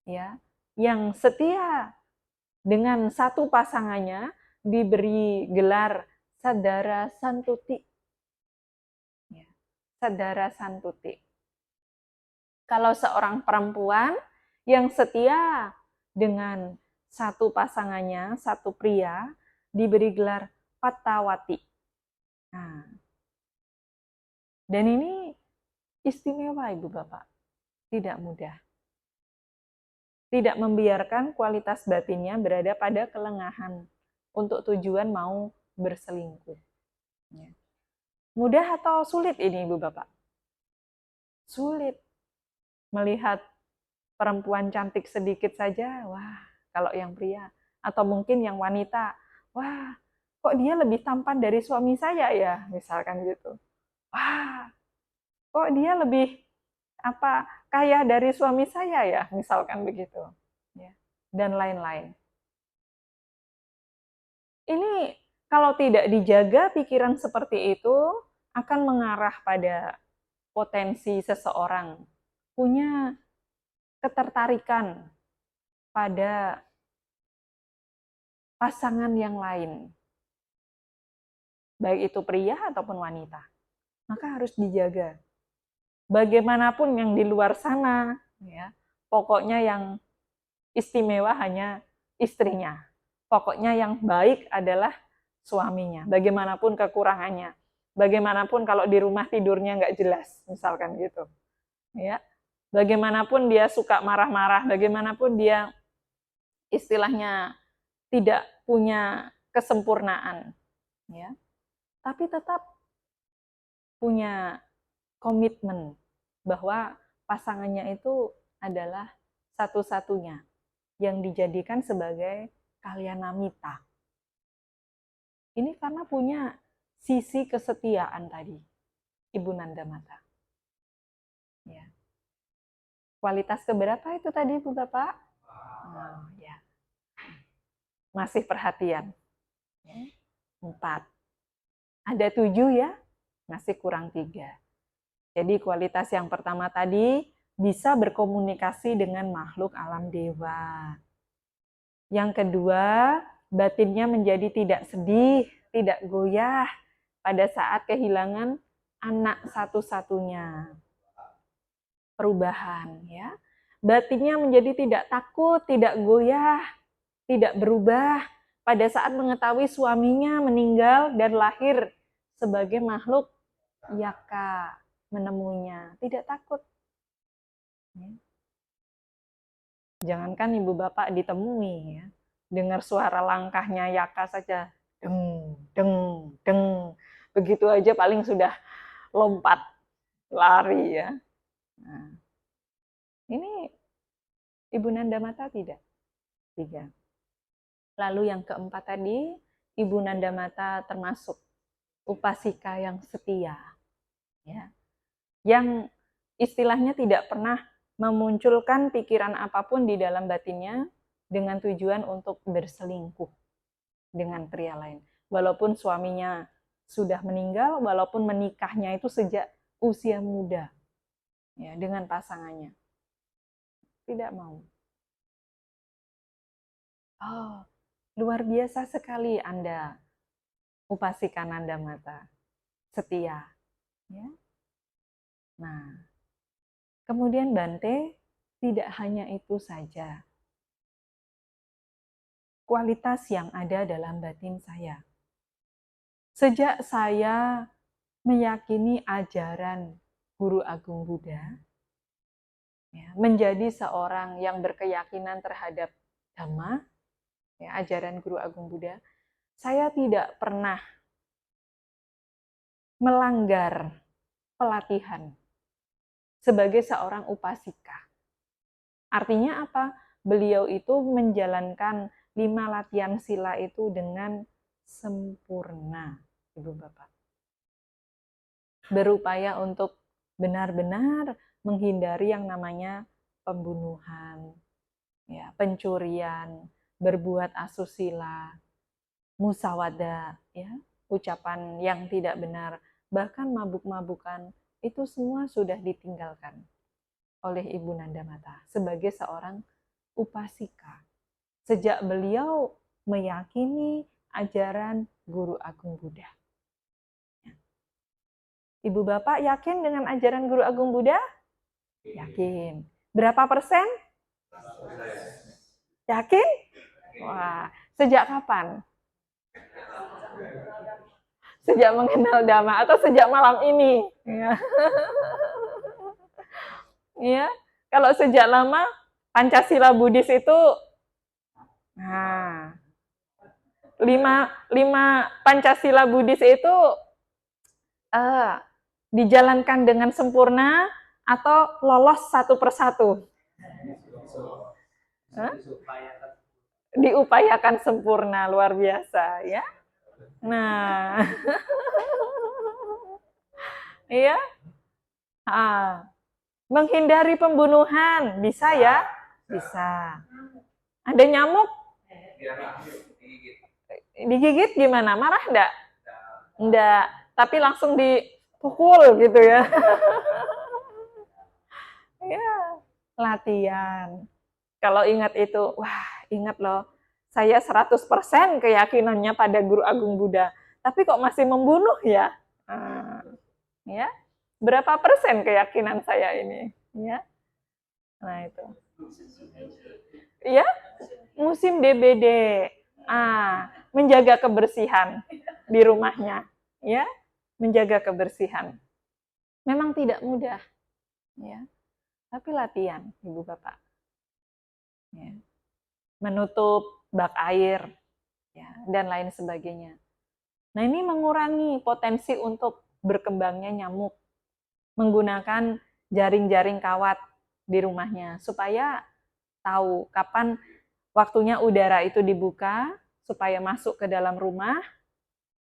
ya, yang setia dengan satu pasangannya diberi gelar Sadara Santuti. Ya, Sadara Santuti. Kalau seorang perempuan yang setia dengan satu pasangannya, satu pria, diberi gelar Patawati. Nah, dan ini istimewa Ibu Bapak, tidak mudah. Tidak membiarkan kualitas batinnya berada pada kelengahan untuk tujuan mau berselingkuh. Ya. Mudah atau sulit ini Ibu Bapak? Sulit. Melihat perempuan cantik sedikit saja, wah, kalau yang pria. Atau mungkin yang wanita, wah, kok dia lebih tampan dari suami saya ya, misalkan gitu. Wah, kok dia lebih kaya dari suami saya ya, misalkan begitu. Ya. Dan lain-lain. Ini kalau tidak dijaga pikiran seperti itu akan mengarah pada potensi seseorang punya ketertarikan pada pasangan yang lain, baik itu pria ataupun wanita. Maka harus dijaga. Bagaimanapun yang di luar sana, ya, pokoknya yang istimewa hanya istrinya. Pokoknya yang baik adalah suaminya. Bagaimanapun kekurangannya. Bagaimanapun kalau di rumah tidurnya nggak jelas, misalkan gitu. Ya, bagaimanapun dia suka marah-marah, bagaimanapun dia istilahnya tidak punya kesempurnaan, ya, tapi tetap punya komitmen bahwa pasangannya itu adalah satu-satunya yang dijadikan sebagai kalyanamita. Ini karena punya sisi kesetiaan tadi, Ibu Nandamata. Ya. Kualitas keberapa itu tadi, Bu Bapak? Oh, ya. Masih perhatian. 4. Ada 7 ya, masih kurang 3. Jadi kualitas yang pertama tadi bisa berkomunikasi dengan makhluk alam dewa. Yang kedua, batinnya menjadi tidak sedih, tidak goyah pada saat kehilangan anak satu-satunya. Perubahan ya. Batinnya menjadi tidak takut, tidak goyah, tidak berubah pada saat mengetahui suaminya meninggal dan lahir sebagai makhluk yaka menemuinya, tidak takut. Jangankan ibu bapak ditemui ya, dengar suara langkahnya yaka saja, deng, deng, deng, begitu aja paling sudah lompat, lari ya. Nah, ini Ibu Nandamata tidak? 3. Lalu yang keempat tadi, Ibu Nandamata termasuk upasika yang setia, ya, yang istilahnya tidak pernah memunculkan pikiran apapun di dalam batinnya dengan tujuan untuk berselingkuh dengan pria lain. Walaupun suaminya sudah meninggal, walaupun menikahnya itu sejak usia muda, ya, dengan pasangannya. Tidak mau. Oh, luar biasa sekali Anda, upasika Nandamata. Setia. Ya. Nah, kemudian Bante, tidak hanya itu saja. Kualitas yang ada dalam batin saya. Sejak saya meyakini ajaran Guru Agung Buddha, ya, menjadi seorang yang berkeyakinan terhadap Dhamma, ya, ajaran Guru Agung Buddha, saya tidak pernah melanggar pelatihan sebagai seorang upasika. Artinya apa? Beliau itu menjalankan 5 latihan sila itu dengan sempurna, Ibu Bapak. Berupaya untuk benar-benar menghindari yang namanya pembunuhan, ya, pencurian, berbuat asusila, musawada, ya, ucapan yang tidak benar, bahkan mabuk-mabukan, itu semua sudah ditinggalkan oleh Ibu Nandamata sebagai seorang upasika. Sejak beliau meyakini ajaran Guru Agung Buddha. Ibu Bapak yakin dengan ajaran Guru Agung Buddha? Yakin. Berapa persen? Yakin? Wah, sejak kapan? Sejak mengenal Dhamma atau sejak malam ini? Ya. Ya, kalau sejak lama Pancasila Buddhis itu, nah, 5 Pancasila Buddhis itu dijalankan dengan sempurna atau lolos satu persatu? Diupayakan sempurna, luar biasa ya. Nah, iya, menghindari pembunuhan bisa ya, bisa. Ada nyamuk, digigit gimana? Marah enggak? Enggak, tapi langsung dipukul gitu ya. Ya, latihan. Kalau ingat itu, wah, ingat loh, saya 100% keyakinannya pada Guru Agung Buddha, tapi kok masih membunuh ya? Ya, berapa persen keyakinan saya ini? Ya, nah itu. Ya, musim DBD. Menjaga kebersihan di rumahnya, ya, menjaga kebersihan. Memang tidak mudah, ya, tapi latihan, Ibu Bapak. Ya. Menutup bak air, ya, dan lain sebagainya. Nah, ini mengurangi potensi untuk berkembangnya nyamuk. menggunakan jaring-jaring kawat di rumahnya supaya tahu kapan waktunya udara itu dibuka supaya masuk ke dalam rumah,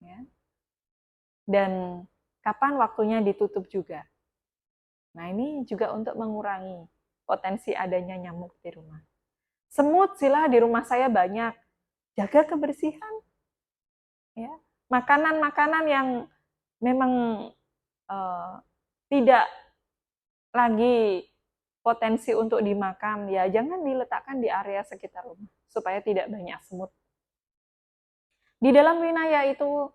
ya, dan kapan waktunya ditutup juga. Nah, ini juga untuk mengurangi potensi adanya nyamuk di rumah. Semut sila di rumah saya banyak. Jaga kebersihan. Ya. Makanan-makanan yang memang tidak lagi potensi untuk dimakan, ya jangan diletakkan di area sekitar rumah supaya tidak banyak semut. Di dalam winaya itu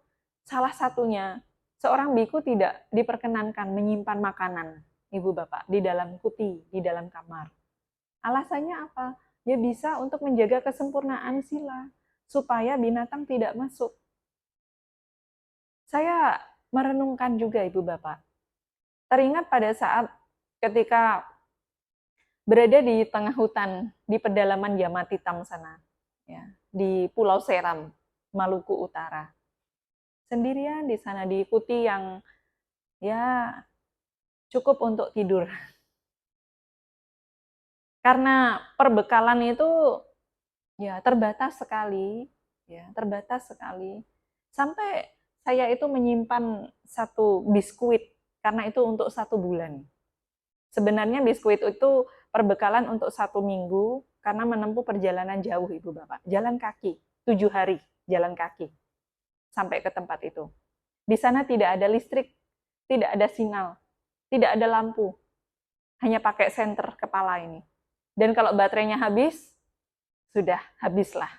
salah satunya seorang biku tidak diperkenankan menyimpan makanan, Ibu Bapak, di dalam kuti, di dalam kamar. Alasannya apa? Ya bisa untuk menjaga kesempurnaan sila, supaya binatang tidak masuk. Saya merenungkan juga Ibu Bapak. Teringat pada saat ketika berada di tengah hutan, di pedalaman Jamatitam sana, ya, di Pulau Seram, Maluku Utara. Sendirian di sana diikuti yang ya cukup untuk tidur. Karena perbekalan itu ya terbatas sekali, ya terbatas sekali. Sampai saya itu menyimpan satu biskuit karena itu untuk 1 bulan. Sebenarnya biskuit itu perbekalan untuk 1 minggu karena menempuh perjalanan jauh Ibu Bapak. Jalan kaki, 7 hari jalan kaki sampai ke tempat itu. Di sana tidak ada listrik, tidak ada sinyal, tidak ada lampu, hanya pakai senter kepala ini. Dan kalau baterainya habis, sudah habislah.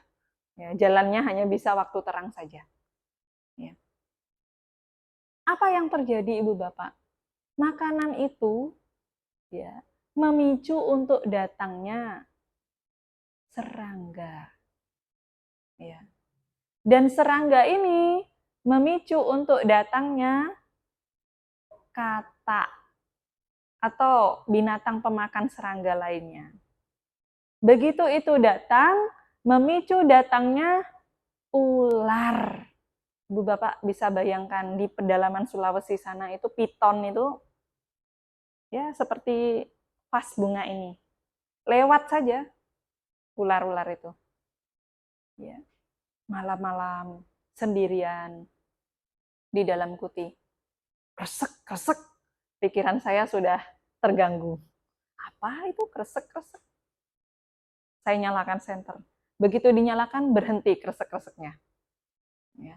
Ya, jalannya hanya bisa waktu terang saja. Ya. Apa yang terjadi Ibu Bapak? Makanan itu ya memicu untuk datangnya serangga. Ya. Dan serangga ini memicu untuk datangnya katak atau binatang pemakan serangga lainnya. Begitu itu datang, memicu datangnya ular. Ibu Bapak bisa bayangkan di pedalaman Sulawesi sana itu piton itu ya seperti vas bunga ini. Lewat saja ular-ular itu. Ya. Malam-malam sendirian di dalam kuti. Kresek-kresek. Pikiran saya sudah terganggu. Apa itu kresek-kresek? Saya nyalakan senter. Begitu dinyalakan berhenti kresek-kreseknya. Ya.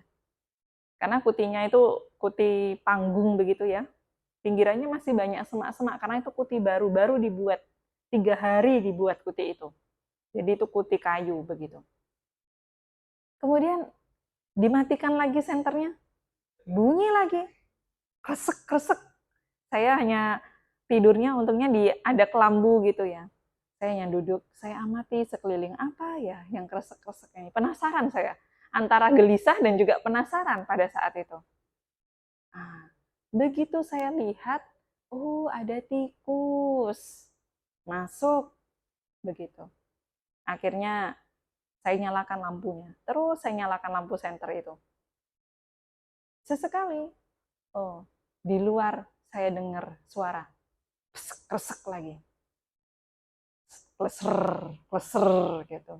Karena kutinya itu kuti panggung begitu ya. Pinggirannya masih banyak semak-semak karena itu kuti baru dibuat. 3 hari dibuat kuti itu. Jadi itu kuti kayu begitu. Kemudian dimatikan lagi senternya. Bunyi lagi. Kresek-kresek. Saya hanya tidurnya untungnya ada kelambu gitu ya. Saya yang duduk, saya amati sekeliling apa ya yang kresek-kresek ini. Penasaran saya. Antara gelisah dan juga penasaran pada saat itu. Nah, begitu saya lihat, oh ada tikus masuk begitu. Akhirnya saya nyalakan lampunya. Terus saya nyalakan lampu senter itu. Sesekali, oh di luar saya dengar suara kresek lagi. Kleser, kleser gitu.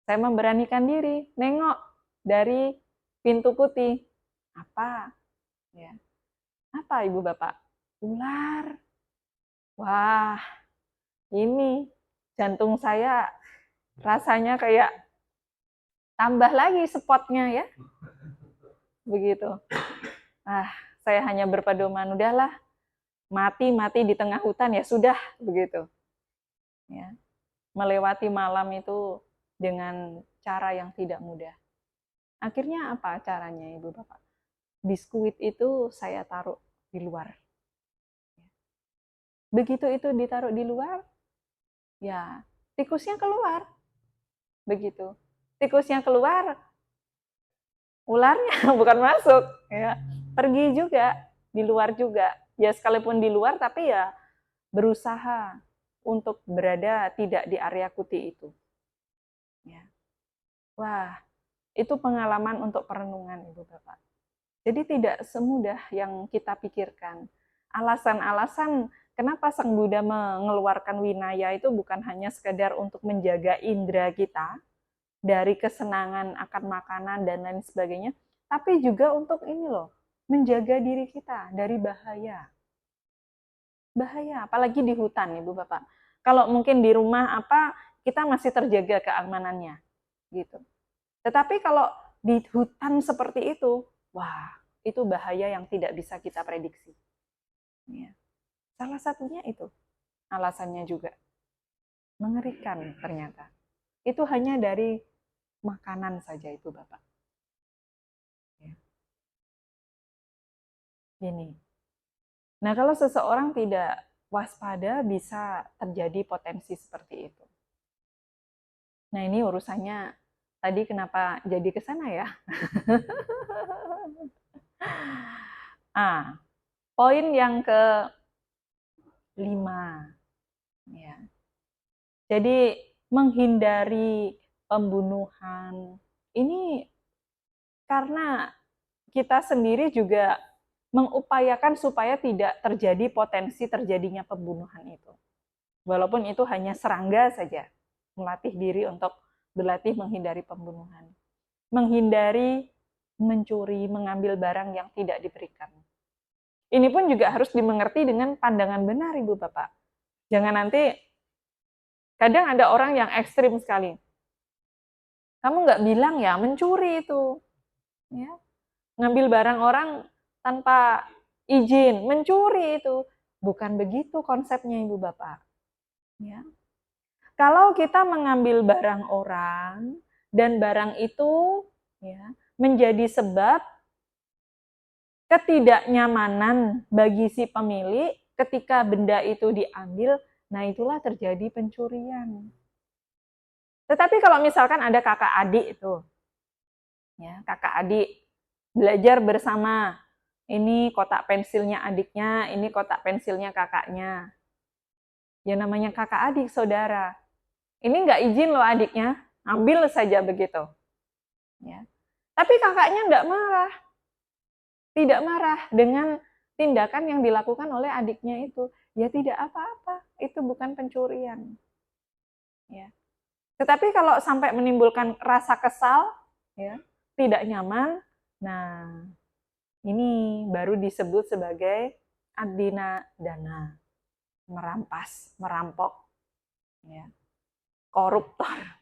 Saya memberanikan diri, nengok dari pintu putih. Apa? Ya. Apa Ibu Bapak? Ular. Wah, ini jantung saya rasanya kayak tambah lagi spotnya ya. Begitu. Saya hanya berpedoman, udahlah, mati di tengah hutan ya sudah, begitu. Ya. Melewati malam itu dengan cara yang tidak mudah. Akhirnya apa caranya Ibu Bapak? Biskuit itu saya taruh di luar. Begitu itu ditaruh di luar, ya tikusnya keluar. Begitu. Tikusnya keluar, ularnya bukan masuk. Ya. Pergi juga, di luar juga. Ya sekalipun di luar, tapi ya berusaha untuk berada tidak di area kuti itu. Ya. Wah, itu pengalaman untuk perenungan Ibu Bapak. Jadi tidak semudah yang kita pikirkan. alasan-alasan kenapa Sang Buddha mengeluarkan Winaya itu bukan hanya sekedar untuk menjaga indera kita dari kesenangan akan makanan dan lain sebagainya, tapi juga untuk ini loh, menjaga diri kita dari bahaya. Bahaya, apalagi di hutan, Ibu Bapak. Kalau mungkin di rumah apa, kita masih terjaga keamanannya, gitu. Tetapi kalau di hutan seperti itu, wah, itu bahaya yang tidak bisa kita prediksi. Ya. Salah satunya itu, alasannya juga. Mengerikan ternyata. Itu hanya dari makanan saja itu, Bapak. Ya. Gini. Nah, kalau seseorang tidak waspada, bisa terjadi potensi seperti itu. Nah, ini urusannya tadi kenapa jadi ke sana ya? Poin yang ke-5. Ya. Jadi menghindari pembunuhan. Ini karena kita sendiri juga mengupayakan supaya tidak terjadi potensi terjadinya pembunuhan itu. Walaupun itu hanya serangga saja, melatih diri untuk berlatih menghindari pembunuhan. Menghindari mencuri, mengambil barang yang tidak diberikan. Ini pun juga harus dimengerti dengan pandangan benar, Ibu Bapak. Jangan nanti, kadang ada orang yang ekstrim sekali. Kamu nggak bilang ya, mencuri itu. Ya. Ngambil barang orang tanpa izin, mencuri itu. Bukan begitu konsepnya, Ibu Bapak. Ya. Kalau kita mengambil barang orang, dan barang itu ya, menjadi sebab ketidaknyamanan bagi si pemilik ketika benda itu diambil, nah itulah terjadi pencurian. Tetapi kalau misalkan ada kakak adik itu, ya kakak adik belajar bersama, ini kotak pensilnya adiknya, ini kotak pensilnya kakaknya. Ya namanya kakak adik, saudara. Ini nggak izin loh adiknya, ambil saja begitu. Ya. Tapi kakaknya nggak marah, tidak marah dengan tindakan yang dilakukan oleh adiknya itu. Ya tidak apa-apa, itu bukan pencurian. Ya. Tetapi kalau sampai menimbulkan rasa kesal, ya, tidak nyaman, nah ini baru disebut sebagai adina dana, merampas, merampok, ya, koruptor,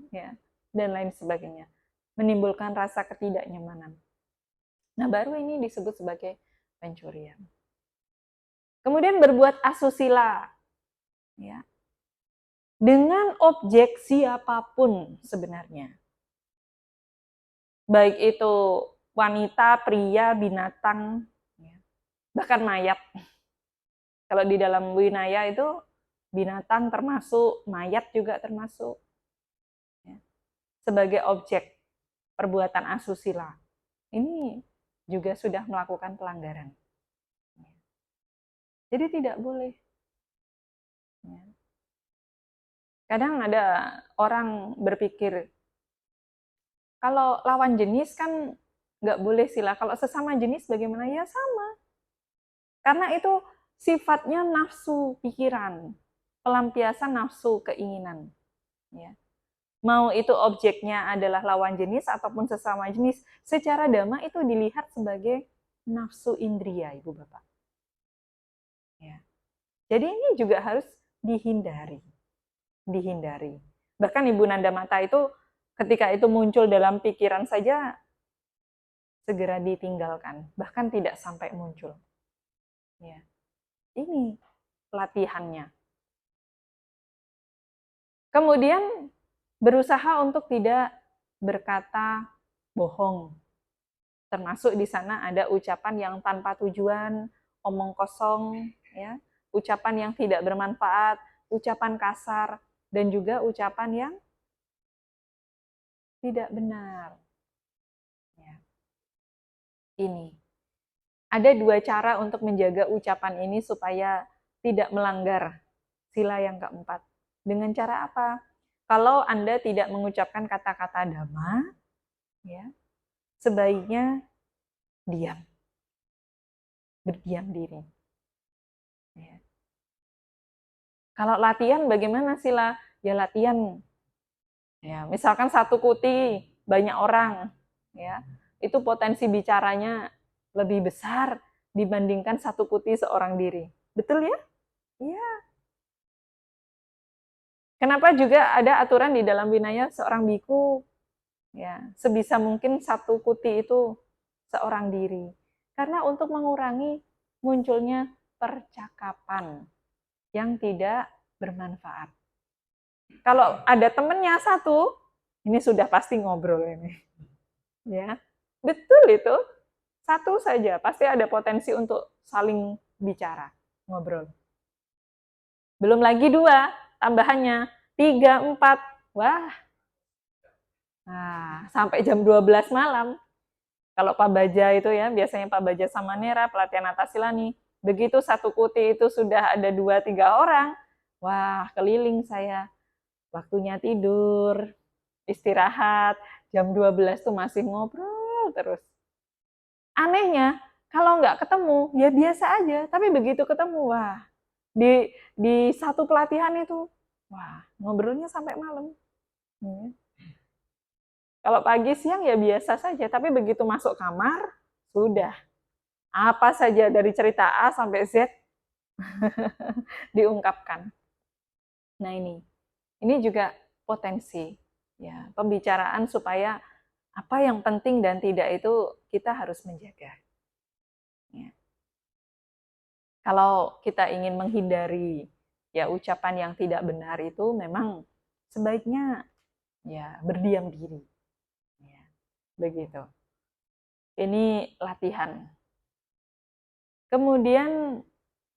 ya, dan lain sebagainya, menimbulkan rasa ketidaknyamanan. Nah, baru ini disebut sebagai pencurian. Kemudian berbuat asusila, ya, dengan objek siapapun sebenarnya. Baik itu wanita, pria, binatang, bahkan mayat. Kalau di dalam Winaya itu binatang termasuk, mayat juga termasuk. Sebagai objek perbuatan asusila. Ini juga sudah melakukan pelanggaran. Jadi tidak boleh. Kadang ada orang berpikir, kalau lawan jenis kan nggak boleh sila. Kalau sesama jenis bagaimana? Ya sama. Karena itu sifatnya nafsu pikiran, pelampiasan nafsu keinginan. Ya. Mau itu objeknya adalah lawan jenis ataupun sesama jenis, secara dhamma itu dilihat sebagai nafsu indria, Ibu Bapak. Ya. Jadi ini juga harus dihindari. Dihindari. Bahkan Ibu Nanda Mata itu ketika itu muncul dalam pikiran saja, segera ditinggalkan, bahkan tidak sampai muncul. Ya. Ini latihannya. Kemudian berusaha untuk tidak berkata bohong. Termasuk di sana ada ucapan yang tanpa tujuan, omong kosong, ya, ucapan yang tidak bermanfaat, ucapan kasar, dan juga ucapan yang tidak benar. Ya. Ini. Ada 2 cara untuk menjaga ucapan ini supaya tidak melanggar sila yang keempat. Dengan cara apa? Kalau Anda tidak mengucapkan kata-kata dhamma, ya, sebaiknya diam. Berdiam diri. Kalau latihan bagaimana Sila? Ya latihan. Ya, misalkan satu kuti banyak orang, ya, itu potensi bicaranya lebih besar dibandingkan satu kuti seorang diri. Betul ya? Iya. Kenapa juga ada aturan di dalam Vinaya seorang biku, ya, sebisa mungkin satu kuti itu seorang diri. Karena untuk mengurangi munculnya percakapan yang tidak bermanfaat. Kalau ada temennya satu, ini sudah pasti ngobrol ini. Ya, betul itu. Satu saja, pasti ada potensi untuk saling bicara, ngobrol. Belum lagi dua, tambahannya. Tiga, empat. Wah, nah, sampai jam 12 malam. Kalau Pak Baja itu ya, biasanya Pak Baja sama Nera, pelatihan Atasila nih. Begitu satu kuti itu sudah ada 2-3 orang, wah keliling saya. Waktunya tidur, istirahat, jam 12 tuh masih ngobrol terus. Anehnya, kalau nggak ketemu, ya biasa aja. Tapi begitu ketemu, wah, di satu pelatihan itu, wah, ngobrolnya sampai malam. Kalau pagi siang ya biasa saja, tapi begitu masuk kamar, sudah. Apa saja dari cerita A sampai Z diungkapkan. Nah ini juga potensi ya pembicaraan supaya apa yang penting dan tidak itu kita harus menjaga. Ya. Kalau kita ingin menghindari ya ucapan yang tidak benar itu memang sebaiknya ya berdiam diri. Ya, begitu. Ini latihan. Kemudian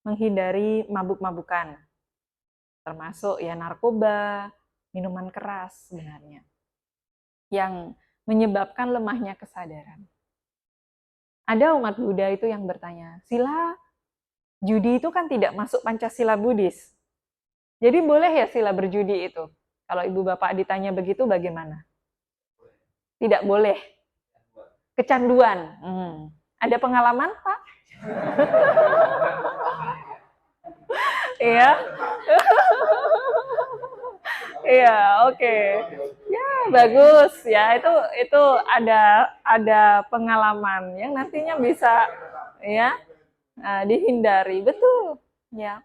menghindari mabuk-mabukan, termasuk ya narkoba, minuman keras sebenarnya, yang menyebabkan lemahnya kesadaran. Ada umat Buddha itu yang bertanya, Sila, judi itu kan tidak masuk Pancasila Buddhis. Jadi boleh ya Sila berjudi itu? Kalau ibu bapak ditanya begitu bagaimana? Tidak boleh. Kecanduan. Ada pengalaman Pak? Iya. Iya, oke. Ya, bagus ya. Itu ada pengalaman yang nantinya bisa ya dihindari. Betul. Ya.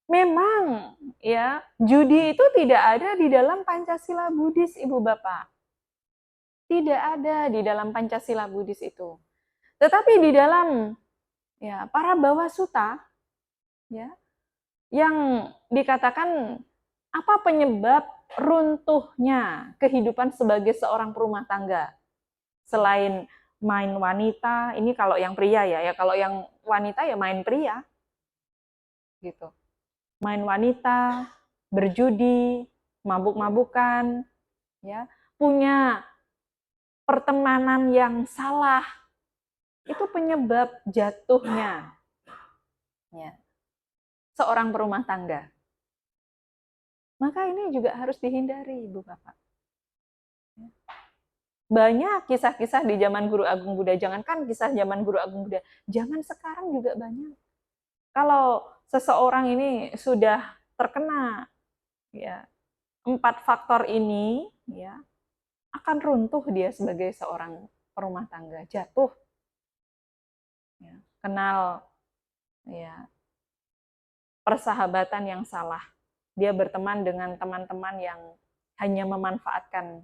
Memang ya, judi itu tidak ada di dalam Pancasila Buddhis, Ibu Bapak. Tidak ada di dalam Pancasila Buddhis itu. Tetapi di dalam ya para bawasuta ya yang dikatakan apa penyebab runtuhnya kehidupan sebagai seorang perumah tangga selain main wanita, ini kalau yang pria ya kalau yang wanita ya main pria gitu, main wanita, berjudi, mabuk-mabukan, ya punya pertemanan yang salah, itu penyebab jatuhnya ya seorang perumah tangga. Maka ini juga harus dihindari, Ibu Bapak. Banyak kisah-kisah di zaman Guru Agung Buddha, jangankan kisah zaman Guru Agung Buddha, zaman sekarang juga banyak. Kalau seseorang ini sudah terkena ya 4 faktor ini, ya akan runtuh dia sebagai seorang perumah tangga, jatuh, ya, kenal ya persahabatan yang salah. Dia berteman dengan teman-teman yang hanya memanfaatkan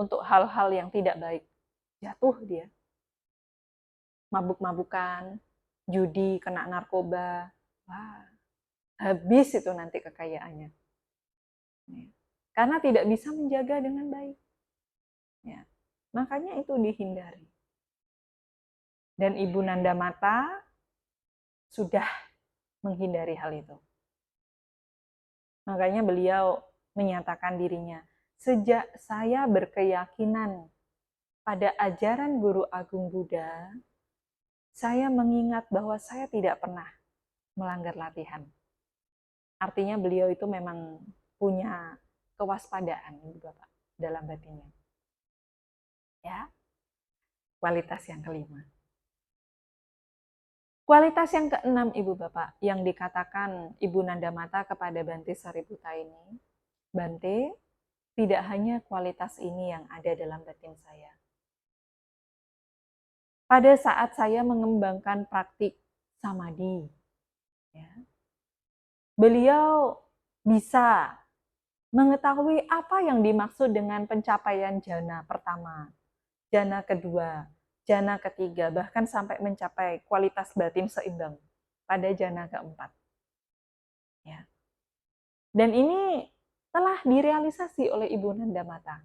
untuk hal-hal yang tidak baik. Jatuh dia. Mabuk-mabukan, judi, kena narkoba. Wah, habis itu nanti kekayaannya. Karena tidak bisa menjaga dengan baik. Ya. Makanya itu dihindari. Dan Ibu Nanda Mata sudah menghindari hal itu. Makanya beliau menyatakan dirinya, sejak saya berkeyakinan pada ajaran Guru Agung Buddha, saya mengingat bahwa saya tidak pernah melanggar latihan. Artinya beliau itu memang punya kewaspadaan, Bapak, dalam batinnya. Ya, kualitas yang kelima. Kualitas yang keenam, Ibu Bapak, yang dikatakan Ibu Nandamata kepada Bante Sariputa ini, Bante, tidak hanya kualitas ini yang ada dalam batin saya. Pada saat saya mengembangkan praktik samadhi, ya, beliau bisa mengetahui apa yang dimaksud dengan pencapaian jana pertama, jana kedua, jana ketiga, bahkan sampai mencapai kualitas batin seimbang pada jana keempat. Ya. Dan ini telah direalisasi oleh Ibu Nandamata.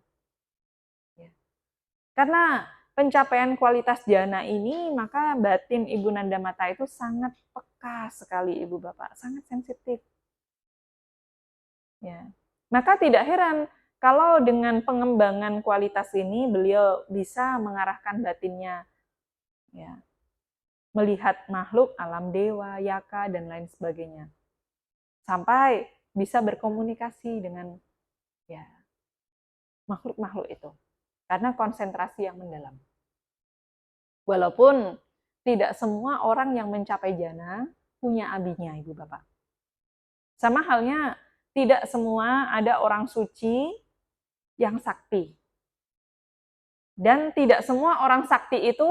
Ya. Karena pencapaian kualitas jana ini, maka batin Ibu Nandamata itu sangat peka sekali, Ibu Bapak, sangat sensitif. Ya. Maka tidak heran kalau dengan pengembangan kualitas ini beliau bisa mengarahkan batinnya, ya, melihat makhluk, alam dewa, yaka, dan lain sebagainya. Sampai bisa berkomunikasi dengan, ya, makhluk-makhluk itu. Karena konsentrasi yang mendalam. Walaupun tidak semua orang yang mencapai jana punya abinya, Ibu Bapak. Sama halnya, tidak semua ada orang suci yang sakti. Dan tidak semua orang sakti itu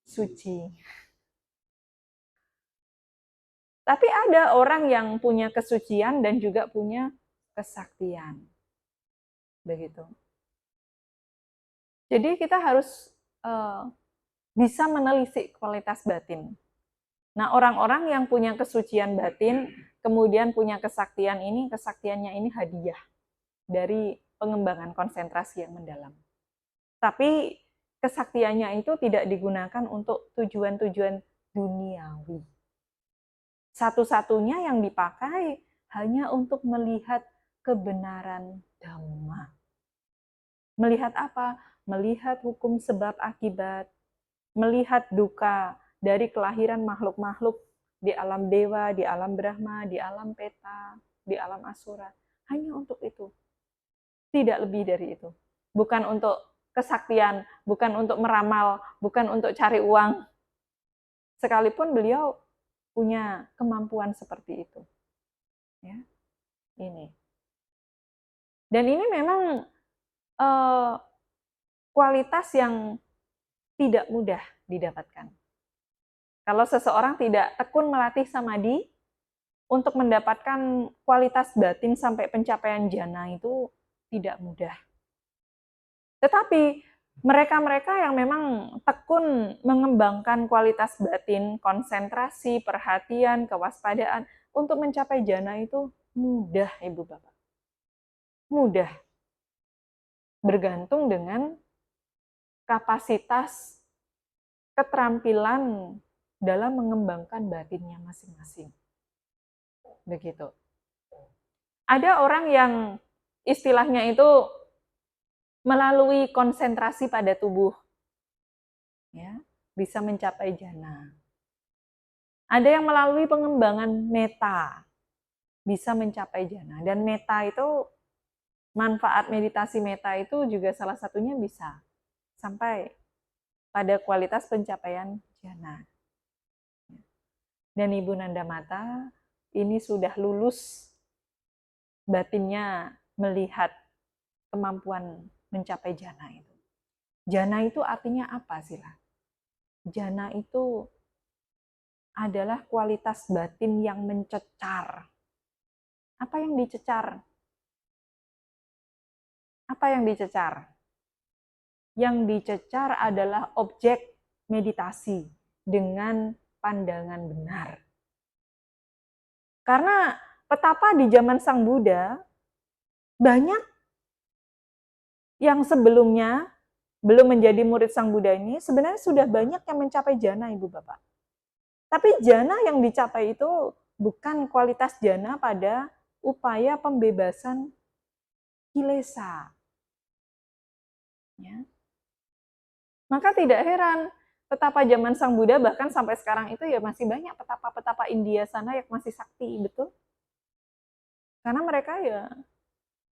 suci. Tapi ada orang yang punya kesucian dan juga punya kesaktian. Begitu. Jadi kita harus bisa menelisik kualitas batin. Nah, orang-orang yang punya kesucian batin, kemudian punya kesaktian ini, kesaktiannya ini hadiah dari pengembangan konsentrasi yang mendalam. Tapi kesaktiannya itu tidak digunakan untuk tujuan-tujuan duniawi. Satu-satunya yang dipakai hanya untuk melihat kebenaran Dhamma. Melihat apa? Melihat hukum sebab akibat, melihat duka dari kelahiran makhluk-makhluk di alam dewa, di alam Brahma, di alam peta, di alam asura. Hanya untuk itu. Tidak lebih dari itu. Bukan untuk kesaktian, bukan untuk meramal, bukan untuk cari uang. Sekalipun beliau punya kemampuan seperti itu. Ya, ini. Dan ini memang kualitas yang tidak mudah didapatkan. Kalau seseorang tidak tekun melatih samadhi, untuk mendapatkan kualitas batin sampai pencapaian jana itu tidak mudah. Tetapi mereka-mereka yang memang tekun mengembangkan kualitas batin, konsentrasi, perhatian, kewaspadaan, untuk mencapai jana itu mudah, Ibu Bapak. Mudah. Bergantung dengan kapasitas, keterampilan dalam mengembangkan batinnya masing-masing. Begitu. Ada orang yang istilahnya itu melalui konsentrasi pada tubuh, ya, bisa mencapai jana. Ada yang melalui pengembangan meta, bisa mencapai jana. Dan meta itu, manfaat meditasi meta itu juga salah satunya bisa sampai pada kualitas pencapaian jana. Dan Ibu Nandamata ini sudah lulus batinnya melihat kemampuan mencapai jana itu. Jana itu artinya apa sih lah? Jana itu adalah kualitas batin yang mencecar. Apa yang dicecar? Apa yang dicecar? Yang dicecar adalah objek meditasi dengan pandangan benar. Karena betapa di zaman Sang Buddha, banyak yang sebelumnya belum menjadi murid Sang Buddha ini, sebenarnya sudah banyak yang mencapai jana, Ibu Bapak. Tapi jana yang dicapai itu bukan kualitas jana pada upaya pembebasan kilesa. Ya. Maka tidak heran betapa zaman Sang Buddha bahkan sampai sekarang itu ya masih banyak petapa-petapa India sana yang masih sakti, betul? Karena mereka ya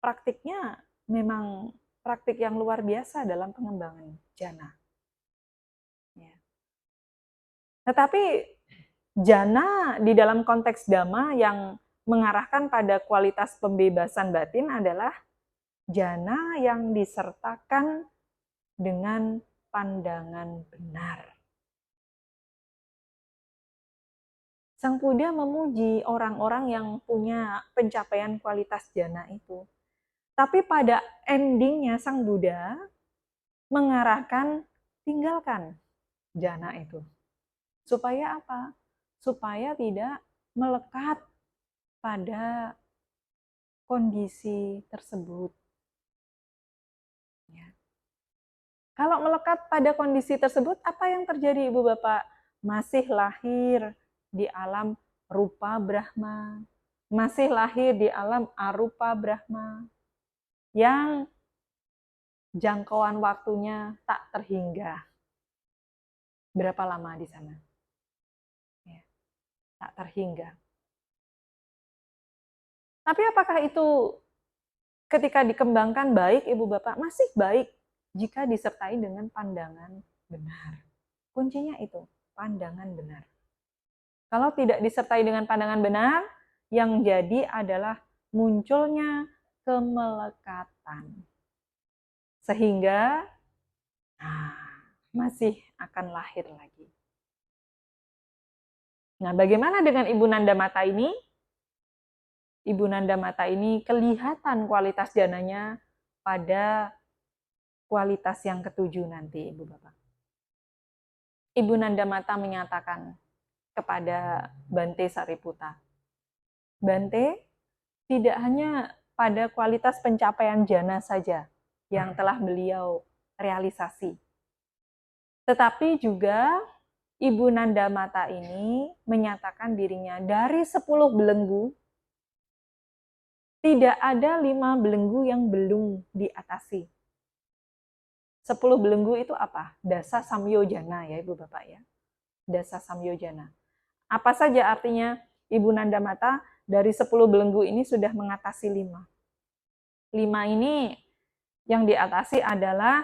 praktiknya memang praktik yang luar biasa dalam pengembangan jana. Ya. Tetapi Jana di dalam konteks dhamma yang mengarahkan pada kualitas pembebasan batin adalah jana yang disertakan dengan pandangan benar. Sang Buddha memuji orang-orang yang punya pencapaian kualitas jana itu. Tapi pada endingnya Sang Buddha mengarahkan tinggalkan jana itu. Supaya apa? Supaya tidak melekat pada kondisi tersebut. Ya. Kalau melekat pada kondisi tersebut, apa yang terjadi Ibu Bapak? Masih lahir di alam rupa Brahma, masih lahir di alam arupa Brahma, yang jangkauan waktunya tak terhingga. Berapa lama di sana? Ya, tak terhingga. Tapi apakah itu ketika dikembangkan baik, Ibu Bapak? Masih baik jika disertai dengan pandangan benar. Kuncinya itu, pandangan benar. Kalau tidak disertai dengan pandangan benar, yang jadi adalah munculnya kemelekatan. Sehingga masih akan lahir lagi. Nah, bagaimana dengan Ibu Nandamata ini? Ibu Nandamata ini kelihatan kualitas jananya pada kualitas yang ketujuh nanti, Ibu Bapak. Ibu Nandamata menyatakan kepada Bante Sariputta, Bante, tidak hanya pada kualitas pencapaian jana saja yang telah beliau realisasi, tetapi juga Ibu Nandamata ini menyatakan dirinya dari 10 belenggu, tidak ada 5 belenggu yang belum diatasi. 10 belenggu itu apa? Dasa samyojana ya Ibu Bapak ya. Dasa samyojana. Apa saja artinya Ibu Nandamata dari 10 belenggu ini sudah mengatasi 5. 5 ini yang diatasi adalah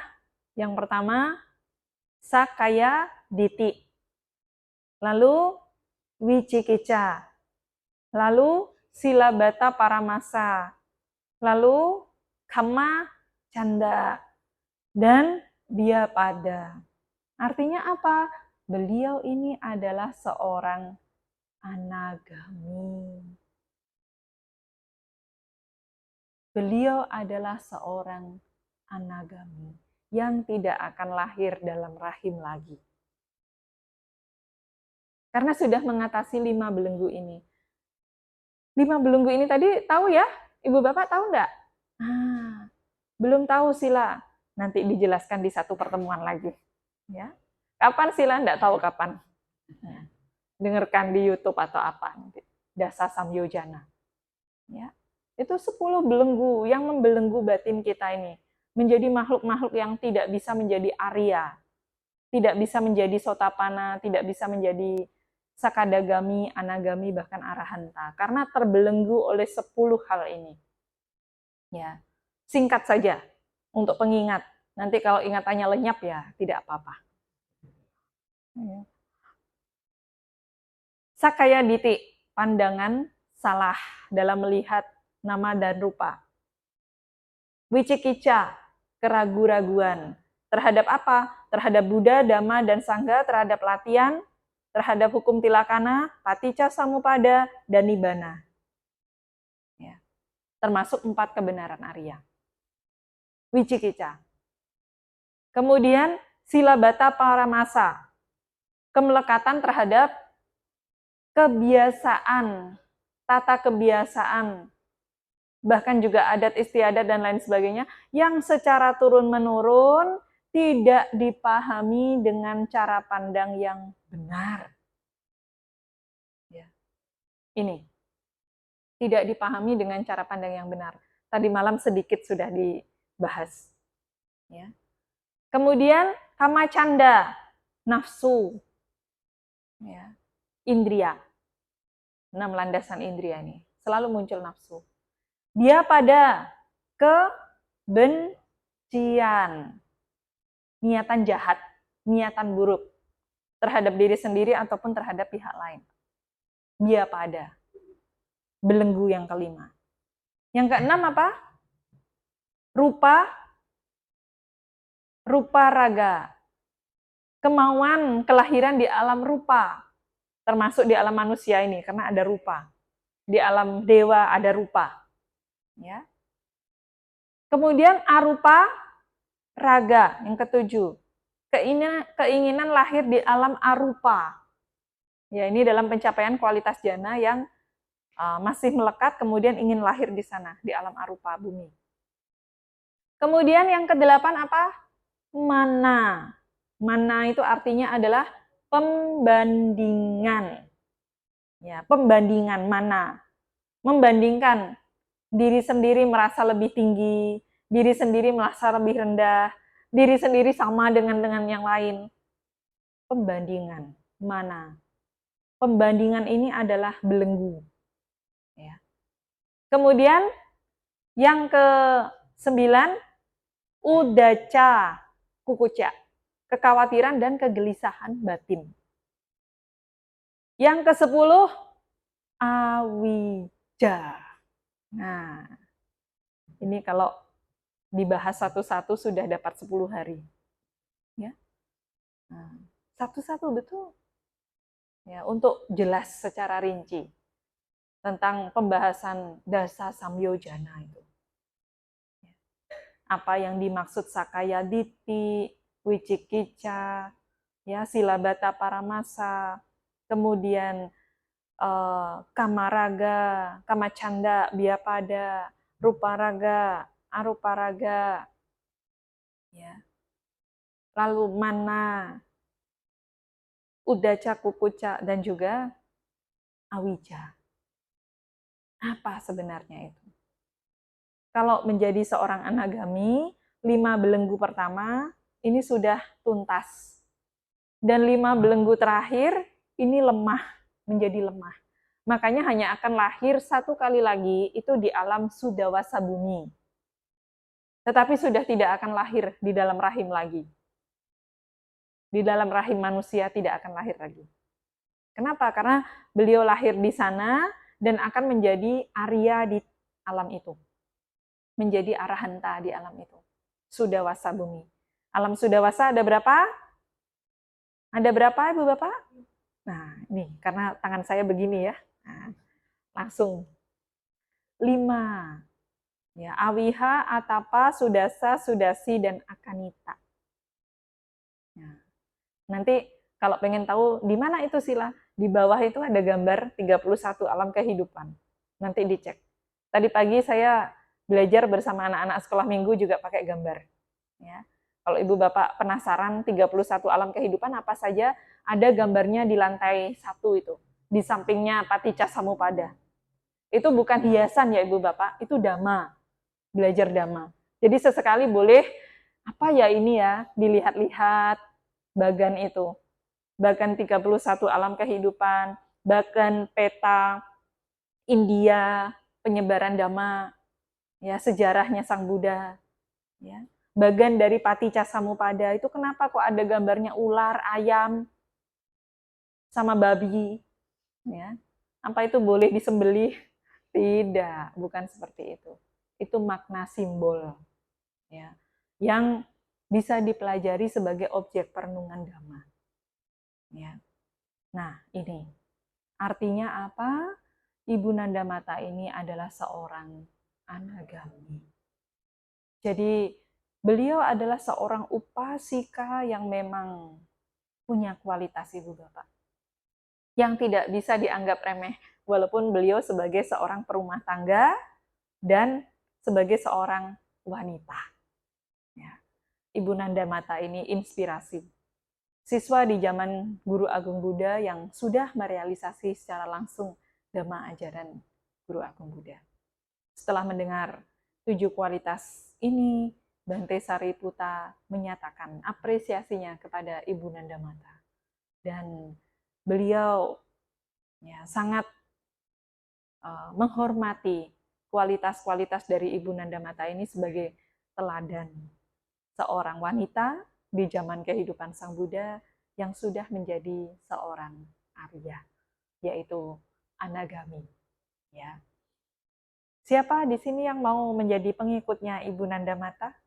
yang pertama sakaya diti. Lalu wicikica. Lalu silabata paramasa. Lalu kama canda. Dan biapada. Artinya apa? Beliau ini adalah seorang anagami. Beliau adalah seorang anagami yang tidak akan lahir dalam rahim lagi. Karena sudah mengatasi 5 belenggu ini. 5 belenggu ini tadi tahu ya? Ibu Bapak tahu enggak? Belum tahu sila. Nanti dijelaskan di satu pertemuan lagi. Ya. Kapan sila? Enggak tahu kapan. Dengarkan di YouTube atau apa. Dasa samyojana. Ya. Itu 10 belenggu yang membelenggu batin kita ini. Menjadi makhluk-makhluk yang tidak bisa menjadi Arya. Tidak bisa menjadi Sotapana. Tidak bisa menjadi Sakadagami, Anagami, bahkan Arahanta. Karena terbelenggu oleh 10 hal ini. Ya. Singkat saja untuk pengingat. Nanti kalau ingatannya lenyap ya tidak apa-apa. Sakaya diti, pandangan salah dalam melihat nama dan rupa. Wicikica, keraguan-raguan. Terhadap apa? Terhadap Buddha, Dhamma, dan Sangha, terhadap latihan, terhadap hukum tilakana, paticca samuppada, dan nibbana. Ya. Termasuk 4 kebenaran Arya. Wicikica. Kemudian silabata paramasa, kemelekatan terhadap kebiasaan, tata kebiasaan, bahkan juga adat istiadat dan lain sebagainya, yang secara turun-menurun tidak dipahami dengan cara pandang yang benar. Ya. Ini, tidak dipahami dengan cara pandang yang benar. Tadi malam sedikit sudah dibahas. Ya. Kemudian kama canda, nafsu, ya, indria. 6 landasan indria ini selalu muncul nafsu. Dia pada kebencian, niatan jahat, niatan buruk terhadap diri sendiri ataupun terhadap pihak lain. Byapada, belenggu yang kelima. Yang keenam apa? Rupa, rupa raga. Kemauan kelahiran di alam rupa, termasuk di alam manusia ini, karena ada rupa. Di alam dewa ada rupa. Ya. Kemudian arupa raga, yang ketujuh. Keinginan lahir di alam arupa. Ya, ini dalam pencapaian kualitas jana yang masih melekat, kemudian ingin lahir di sana, di alam arupa bumi. Kemudian yang kedelapan apa? Mana. Mana itu artinya adalah pembandingan. Ya, pembandingan mana. Membandingkan diri sendiri merasa lebih tinggi, diri sendiri merasa lebih rendah, diri sendiri sama dengan yang lain. Pembandingan mana. Pembandingan ini adalah belenggu. Ya. Kemudian yang ke-9, udaca kukuca, kekhawatiran dan kegelisahan batin. Yang ke-10, awija. Nah, ini kalau dibahas satu-satu sudah dapat 10 hari. Ya. Nah, satu-satu betul. Ya, untuk jelas secara rinci tentang pembahasan dasa samyojana itu. Apa yang dimaksud sakaya diti, wicikica, ya, silabata paramasa, kemudian kamaraga, kamacanda, byapada, ruparaga, aruparaga, ya. Lalu mana, udaca kukuca, dan juga awija. Apa sebenarnya itu? Kalau menjadi seorang anagami, 5 belenggu pertama ini sudah tuntas. Dan 5 belenggu terakhir ini lemah, menjadi lemah. Makanya hanya akan lahir 1 kali lagi itu di alam sudawasa bumi. Tetapi sudah tidak akan lahir di dalam rahim lagi. Di dalam rahim manusia tidak akan lahir lagi. Kenapa? Karena beliau lahir di sana dan akan menjadi Arya di alam itu. Menjadi arahanta di alam itu. Sudawasa bumi. Alam sudawasa ada berapa? Ada berapa, Ibu Bapak? Nah, ini karena tangan saya begini ya. Nah, langsung. 5. Ya, awiha, atapa, sudasa, sudasi, dan akanita. Nah, nanti kalau pengen tahu di mana itu sila, di bawah itu ada gambar 31 alam kehidupan. Nanti dicek. Tadi pagi saya belajar bersama anak-anak sekolah minggu juga pakai gambar. Ya. Kalau Ibu Bapak penasaran 31 alam kehidupan apa saja, ada gambarnya di lantai 1 itu. Di sampingnya Paticca Samuppada. Itu bukan hiasan ya Ibu Bapak, itu dhamma. Belajar dhamma. Jadi sesekali boleh, apa ya ini ya, dilihat-lihat bagan itu. Bagan 31 alam kehidupan, bagan peta India, penyebaran dhamma, ya, sejarahnya Sang Buddha, ya. Bagan dari Paticca Samuppada itu kenapa kok ada gambarnya ular, ayam, sama babi, ya? Apa itu boleh disembelih? Tidak, bukan seperti itu. Itu makna simbol, ya, yang bisa dipelajari sebagai objek perenungan dhamma. Ya. Nah, ini artinya apa? Ibu Nandamata ini adalah seorang anagami. Jadi beliau adalah seorang upasika yang memang punya kualitas Ibu Bapak. Yang tidak bisa dianggap remeh, walaupun beliau sebagai seorang perumah tangga dan sebagai seorang wanita. Ya. Ibu Nandamata ini inspirasi. Siswa di zaman Guru Agung Buddha yang sudah merealisasi secara langsung dhamma ajaran Guru Agung Buddha. Setelah mendengar 7 kualitas ini, Bante Sariputta menyatakan apresiasinya kepada Ibu Nandamata. Dan beliau ya, sangat menghormati kualitas-kualitas dari Ibu Nandamata ini sebagai teladan seorang wanita di zaman kehidupan Sang Buddha yang sudah menjadi seorang Arya, yaitu Anagami. Ya. Siapa di sini yang mau menjadi pengikutnya Ibu Nandamata?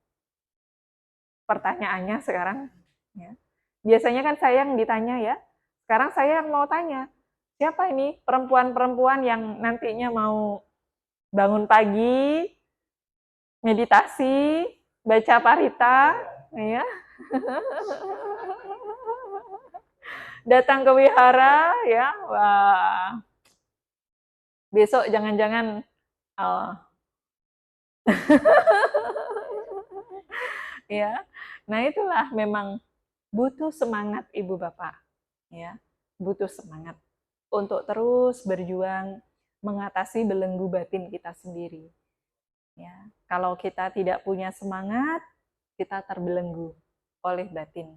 Pertanyaannya sekarang. Ya. Biasanya kan saya yang ditanya ya. Sekarang saya yang mau tanya. Siapa ini perempuan-perempuan yang nantinya mau bangun pagi, meditasi, baca parita, ya, datang ke wihara, ya, wah, besok jangan-jangan, oh, ya, nah itulah memang butuh semangat ibu bapak, ya, butuh semangat untuk terus berjuang mengatasi belenggu batin kita sendiri. Ya, kalau kita tidak punya semangat, kita terbelenggu oleh batin.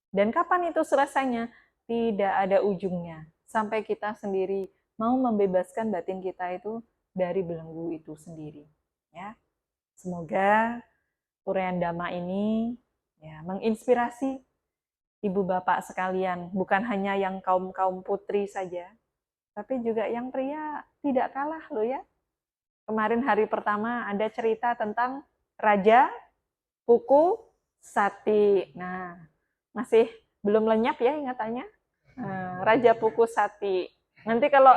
Dan kapan itu selesainya? Tidak ada ujungnya. Sampai kita sendiri mau membebaskan batin kita itu dari belenggu itu sendiri. Ya, semoga uraian Dhamma ini ya menginspirasi ibu bapak sekalian, bukan hanya yang kaum putri saja, tapi juga yang pria tidak kalah loh ya. Kemarin hari pertama ada cerita tentang Raja Puku Sati. Nah, masih belum lenyap ya ingatannya. Raja Puku Sati. Nanti kalau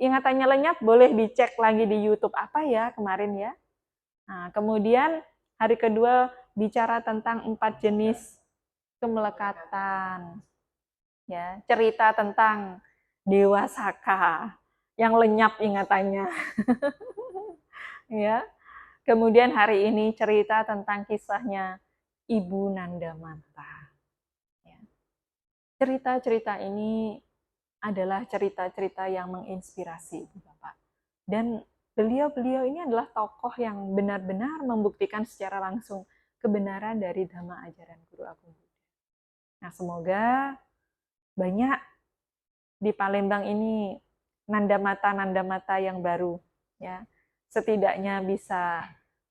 ingatannya lenyap, boleh dicek lagi di YouTube apa ya kemarin ya. Nah, kemudian hari kedua bicara tentang 4 jenis kemelekatan. Ya, cerita tentang Dewa Saka yang lenyap ingatannya. Ya. Kemudian hari ini cerita tentang kisahnya Ibu Nandamata. Ya. Cerita-cerita ini adalah cerita-cerita yang menginspirasi Ibu Bapak. Dan beliau-beliau ini adalah tokoh yang benar-benar membuktikan secara langsung kebenaran dari Dhamma ajaran Guru Agung Buddha. Nah, semoga banyak di Palembang ini nandamata-nandamata yang baru, ya, setidaknya bisa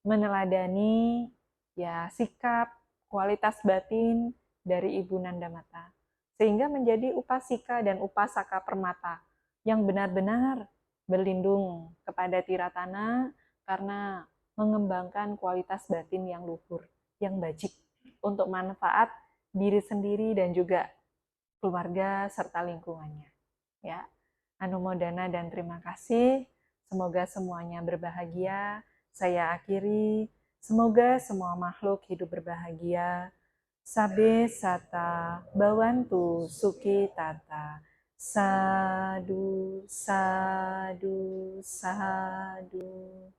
meneladani ya sikap, kualitas batin dari Ibu Nandamata, sehingga menjadi upasika dan upasaka permata yang benar-benar berlindung kepada tiratana karena mengembangkan kualitas batin yang luhur, yang bajik untuk manfaat diri sendiri dan juga keluarga serta lingkungannya. Ya, anumodana dan terima kasih. Semoga semuanya berbahagia. Saya akhiri. Semoga semua makhluk hidup berbahagia. Sabe sata bawantu suki tata. Sadu, sadu, sadu.